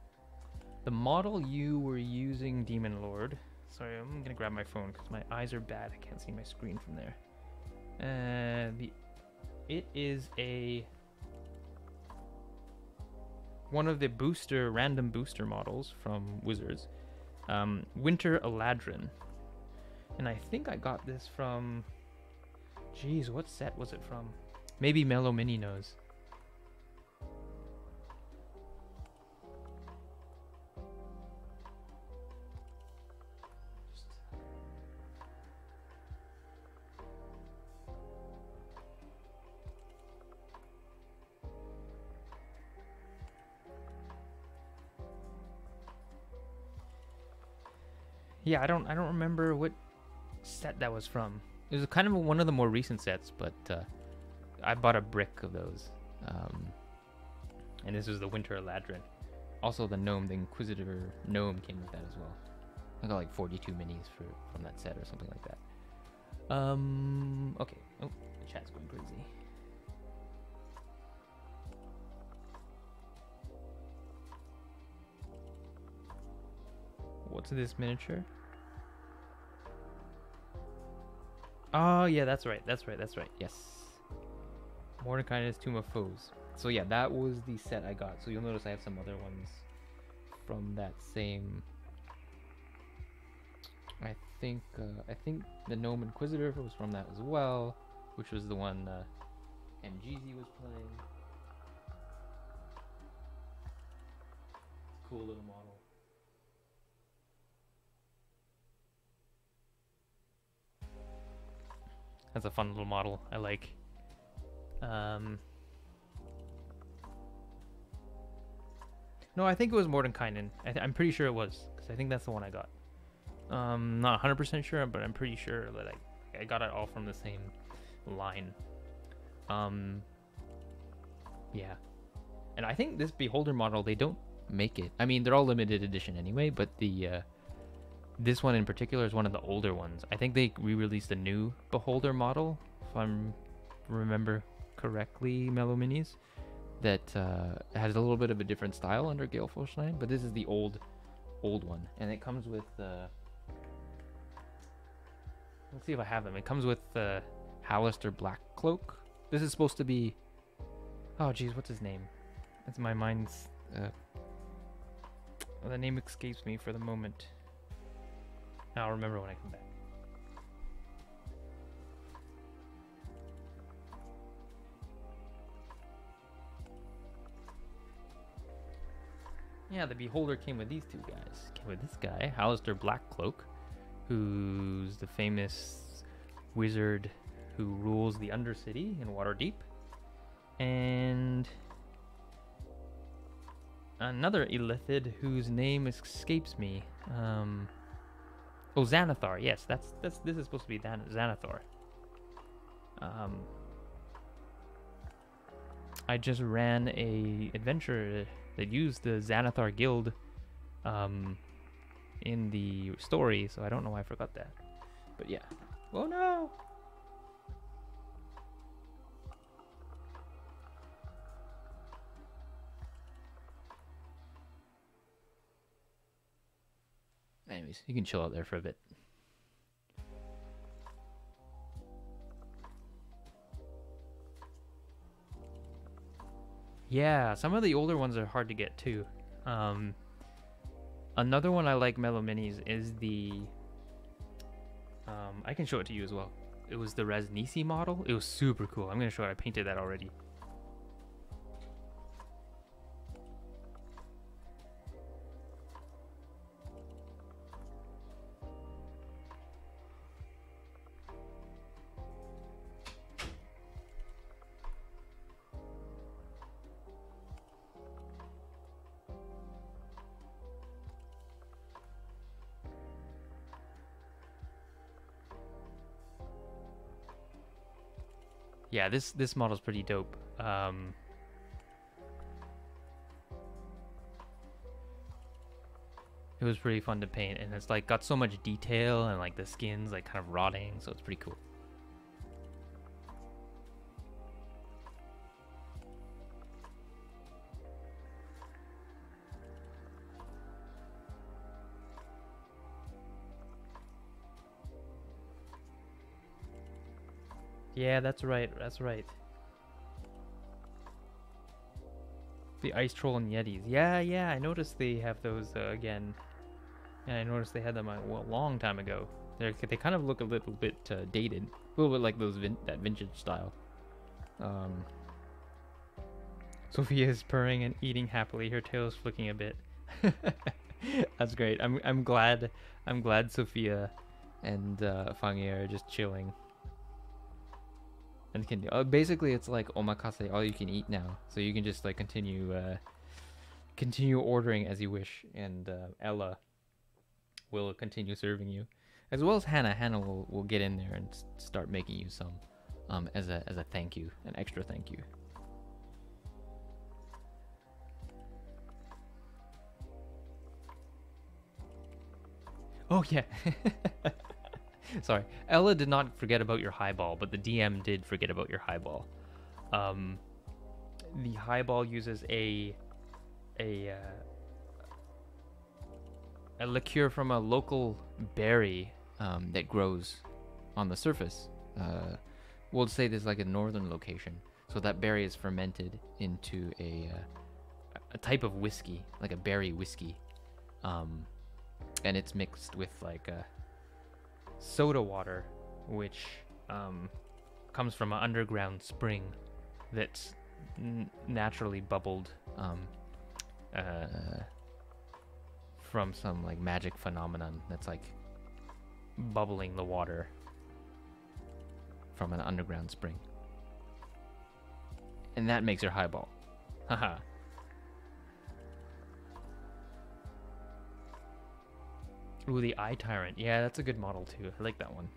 The model you were using, Demon Lord. Sorry, I'm gonna grab my phone because my eyes are bad. I can't see my screen from there. It is one of the random booster models from Wizards. Winter Eladrin. And I think I got this from... Jeez, what set was it from? Maybe Mellow Mini knows. Yeah, I don't remember what set that was from. It was kind of one of the more recent sets, but I bought a brick of those. And this was the Winter Eladrin. Also, the Inquisitor gnome came with that as well. I got like 42 minis from that set or something like that. Okay. Oh, the chat's going crazy. What's this miniature? Oh, yeah, that's right. Yes. Mordecai's Tomb of Foes. So yeah, that was the set I got. So you'll notice I have some other ones from that same... I think the Gnome Inquisitor was from that as well, which was the one MGZ was playing. Cool little model. That's a fun little model. I like. No, I think it was Mordenkainen. I'm pretty sure it was, because I think that's the one I got. Not 100% sure, but I'm pretty sure that I got it all from the same line. Yeah. And I think this Beholder model, they don't make it. I mean, they're all limited edition anyway, but this one in particular is one of the older ones. I think they re-released a new Beholder model, if I remember correctly, Mellow Minis, that has a little bit of a different style under Gale Force 9, but this is the old one. And it comes with... let's see if I have them. It comes with Hallister Black Cloak. This is supposed to be Oh, geez, what's his name? It's my mind's. The name escapes me for the moment. I'll remember when I come back. Yeah, the Beholder came with these two guys. Came with this guy, Alistair Blackcloak, who's the famous wizard who rules the Undercity in Waterdeep. And another Illithid whose name escapes me. Oh, Xanathar. Yes, this is supposed to be Xanathar. I just ran a adventure that used the Xanathar guild in the story, so I don't know why I forgot that. But yeah. Oh no! Anyways, you can chill out there for a bit. Yeah, some of the older ones are hard to get too. Another one I like Mellow Minis is the... I can show it to you as well. It was the Rasnisi model. It was super cool. I'm going to show it. I painted that already. Yeah, this model's pretty dope. It was pretty fun to paint, and it's like got so much detail, and like the skin's like kind of rotting, so it's pretty cool. Yeah, that's right. That's right. The Ice Troll and Yetis. Yeah, yeah, I noticed they have those again. And I noticed they had them a long time ago. They kind of look a little bit dated. A little bit like those that vintage style. Sophia is purring and eating happily. Her tail is flicking a bit. That's great. I'm glad Sophia and Fangi are just chilling. And can basically it's like omakase, all you can eat now. So you can just like continue ordering as you wish, and Ella will continue serving you, as well as Hannah. Hannah will get in there and start making you some as a thank you, an extra thank you. Oh yeah. Sorry, Ella did not forget about your highball, but the DM did forget about your highball. The highball uses a liqueur from a local berry that grows on the surface. We'll say there's like a northern location, so that berry is fermented into a type of whiskey, like a berry whiskey, and it's mixed with like soda water, which comes from an underground spring that's naturally bubbled from some like magic phenomenon that's like bubbling the water from an underground spring, and that makes your highball. Haha. Ooh, the Eye Tyrant. Yeah, that's a good model too. I like that one.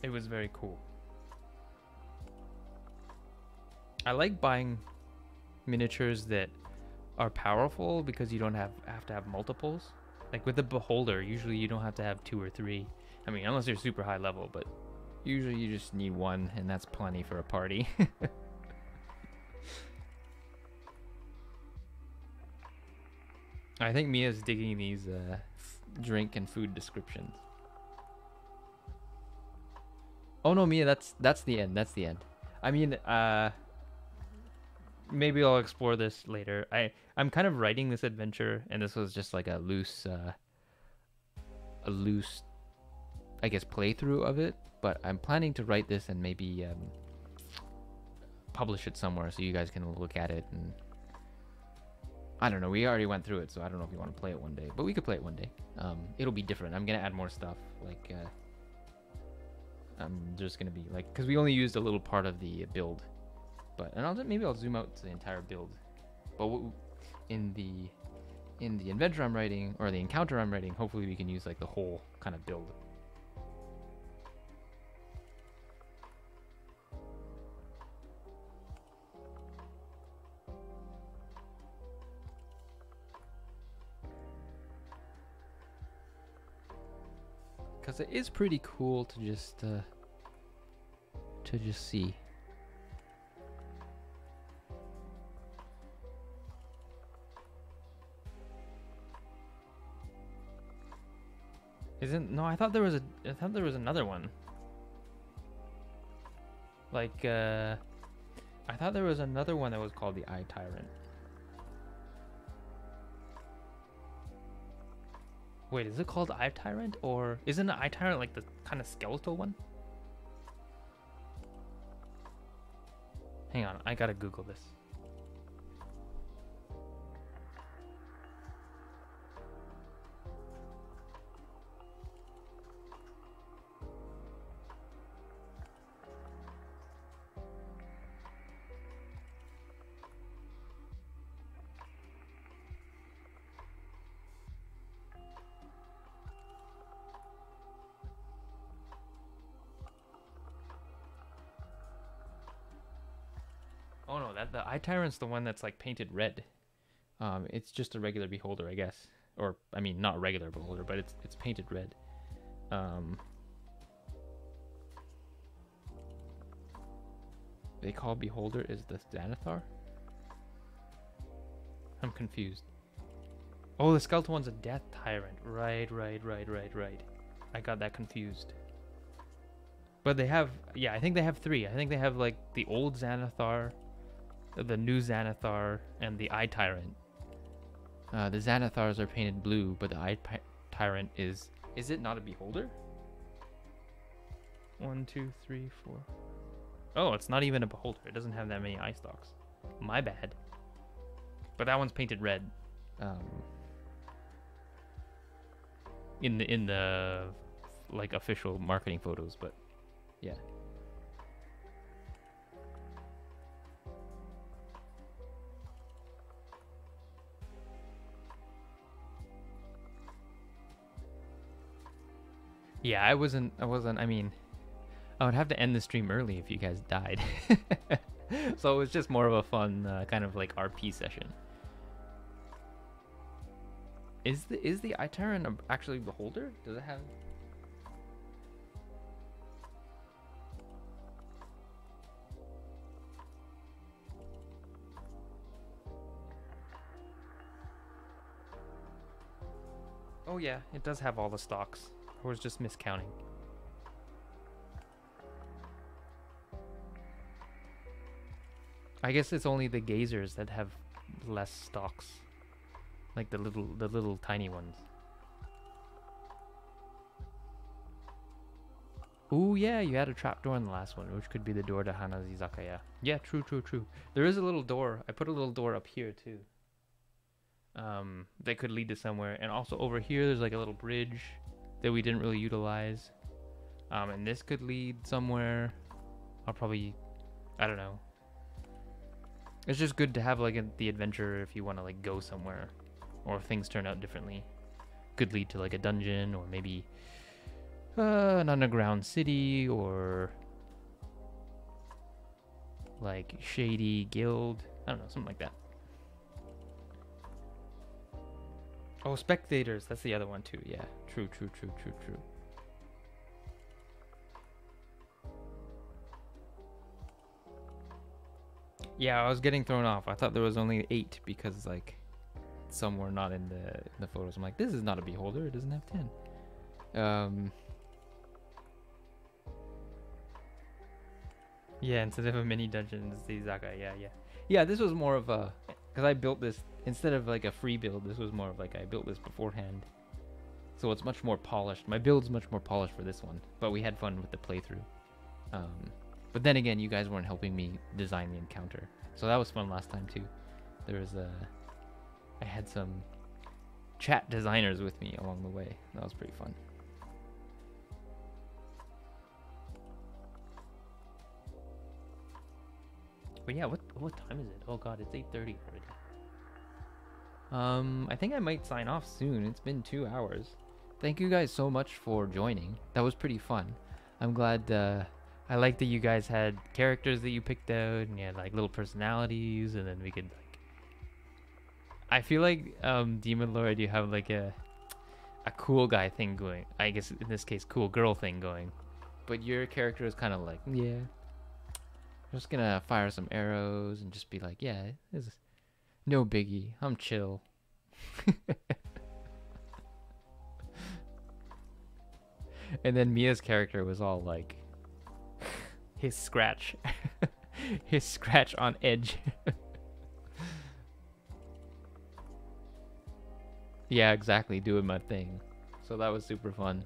It was very cool. I like buying miniatures that are powerful because you don't have to have multiples. Like with the Beholder, usually you don't have to have 2 or 3. I mean, unless you're super high level, but usually you just need 1, and that's plenty for a party. I think Mia's digging these drink and food descriptions. Oh no, Mia, that's the end. That's the end. I mean, maybe I'll explore this later. I'm kind of writing this adventure, And this was just like a loose, I guess, playthrough of it. But I'm planning to write this and maybe publish it somewhere so you guys can look at it. And I don't know. We already went through it, so I don't know if you want to play it one day. But we could play it one day. It'll be different. I'm gonna add more stuff. Like there's gonna be like, because we only used a little part of the build. But maybe I'll zoom out to the entire build. But in the adventure I'm writing, or the encounter I'm writing, hopefully we can use like the whole kind of build. Because it is pretty cool to just see. no, I thought there was another one. Like I thought there was another one that was called the Eye Tyrant. Wait, is it called Eye Tyrant, or isn't the Eye Tyrant like the kind of skeletal one? Hang on, I gotta Google this. Oh no, the Eye Tyrant's the one that's like painted red. It's just a regular beholder, I guess. Or I mean, not regular beholder, but it's painted red. They call beholder is the Xanathar? I'm confused. Oh, the skeletal one's a Death Tyrant. Right. I got that confused. But they have, yeah, I think they have three. I think they have like the old Xanathar, the new Xanathar, and the Eye Tyrant. The Xanathars are painted blue, but the Eye Tyrant is it not a beholder? 1, 2, 3, 4. Oh, it's not even a beholder. It doesn't have that many eye stalks. My bad. But that one's painted red. In the like official marketing photos, but yeah. Yeah, I wasn't, I mean, I would have to end the stream early if you guys died. So it was just more of a fun kind of like RP session. Is the Eye Tyrant actually beholder? Does it have... Oh yeah, it does have all the stalks. I was just miscounting. I guess it's only the gazers that have less stalks. Like the little tiny ones. Ooh, yeah, you had a trapdoor in the last one, which could be the door to Hana's Izakaya. Yeah, true. There is a little door. I put a little door up here too. That could lead to somewhere. And also over here, there's like a little bridge that we didn't really utilize. And this could lead somewhere. I'll probably, I don't know. It's just good to have like the adventure if you want to like go somewhere, or if things turn out differently. Could lead to like a dungeon, or maybe an underground city, or like shady guild. I don't know, something like that. Oh, spectators. That's the other one too. Yeah. True. Yeah, I was getting thrown off. I thought there was only 8 because like some were not in the photos. I'm like, this is not a beholder. It doesn't have 10. Yeah, instead of a mini dungeon, it's the Izakaya. Yeah. Yeah, this was more of a, because I built this instead of like a free build. This was more of like I built this beforehand, so it's much more polished. My build's much more polished for this one, but we had fun with the playthrough. But then again, you guys weren't helping me design the encounter, so that was fun last time too. There was I had some chat designers with me along the way. That was pretty fun. But yeah, what time is it? Oh god, it's 8:30 already. I think I might sign off soon. It's been 2 hours. Thank you guys so much for joining. That was pretty fun. I'm glad. I like that you guys had characters that you picked out, and you had like little personalities, and then we could like. I feel like Demon Lord, you have like a cool guy thing going. I guess in this case, cool girl thing going. But your character is kind of like, yeah, I'm just gonna fire some arrows and just be like, yeah, it's no biggie. I'm chill. And then Mia's character was all like, his scratch, his scratch on edge. yeah, exactly, doing my thing. So that was super fun.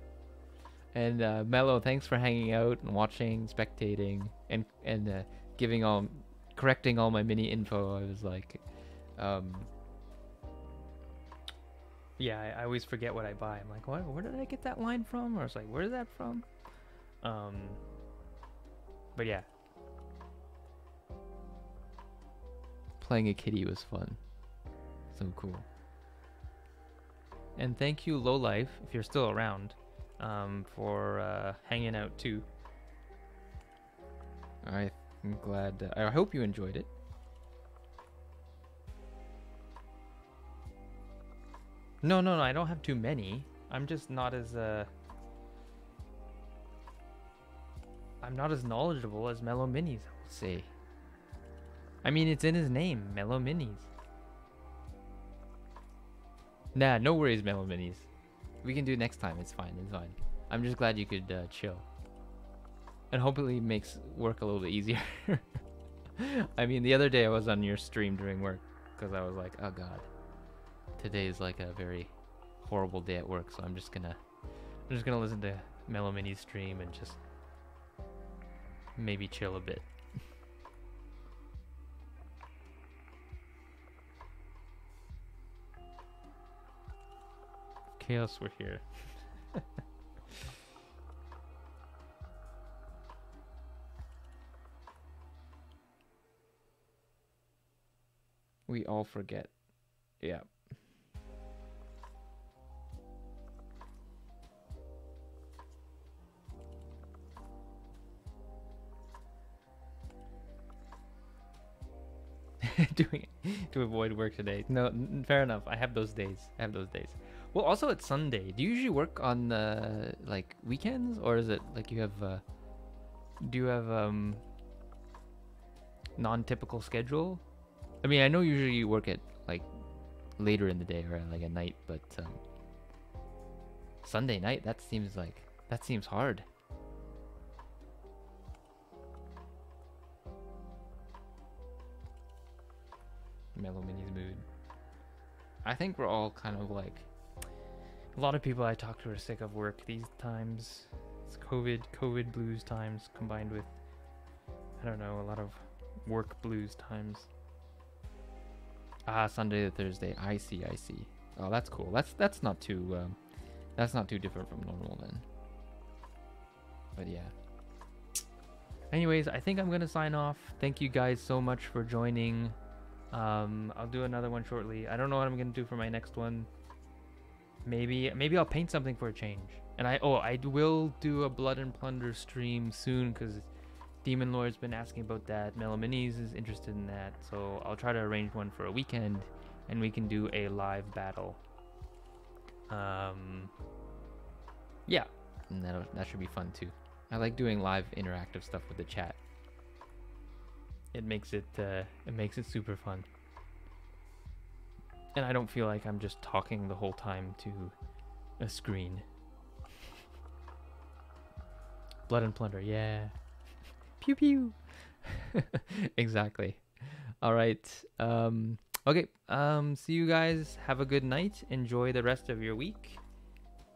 And Mello, thanks for hanging out and watching, spectating, and correcting all my mini info. I was like, yeah, I always forget what I buy. I'm like, what? Where did I get that line from? Or it's like, where's that from? But yeah, playing a kitty was fun. So cool. and thank you, Lowlife, if you're still around, for hanging out too. I'm glad. I hope you enjoyed it. No, I don't have too many. I'm just not as I'm not as knowledgeable as Mellow Minis, I will say. I mean, it's in his name, Mellow Minis. Nah, no worries, Mellow Minis. We can do it next time. It's fine. It's fine. I'm just glad you could chill. And hopefully it makes work a little bit easier. I mean, the other day I was on your stream during work because I was like, oh god, today is like a very horrible day at work. So I'm just gonna listen to Mellow Mini's stream and just maybe chill a bit. Chaos, we're here. we all forget. Yeah. Doing it to avoid work today. No, fair enough. I have those days. Well, also it's Sunday. Do you usually work on like weekends, or is it like you have do you have non-typical schedule? I mean, I know usually you work at like later in the day or like at night, but Sunday night, that seems hard. Mellow Mini's mood. I think we're all kind of like, a lot of people I talk to are sick of work these times. It's COVID blues times combined with, I don't know, a lot of work blues times. Sunday to Thursday. I see. Oh, that's cool. That's not too different from normal then. But yeah. Anyways, I think I'm gonna sign off. Thank you guys so much for joining. I'll do another one shortly. I don't know what I'm gonna do for my next one. Maybe I'll paint something for a change. And I will do a Blood and Plunder stream soon because Demon Lord's been asking about that. Mellow Minis is interested in that, so I'll try to arrange one for a weekend, and we can do a live battle. Yeah, and that should be fun too. I like doing live interactive stuff with the chat. It makes it super fun. And I don't feel like I'm just talking the whole time to a screen. Blood and Plunder, yeah. Pew pew. Exactly. All right. Okay. See you guys. Have a good night. Enjoy the rest of your week.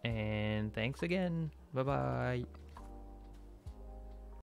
And thanks again. Bye bye.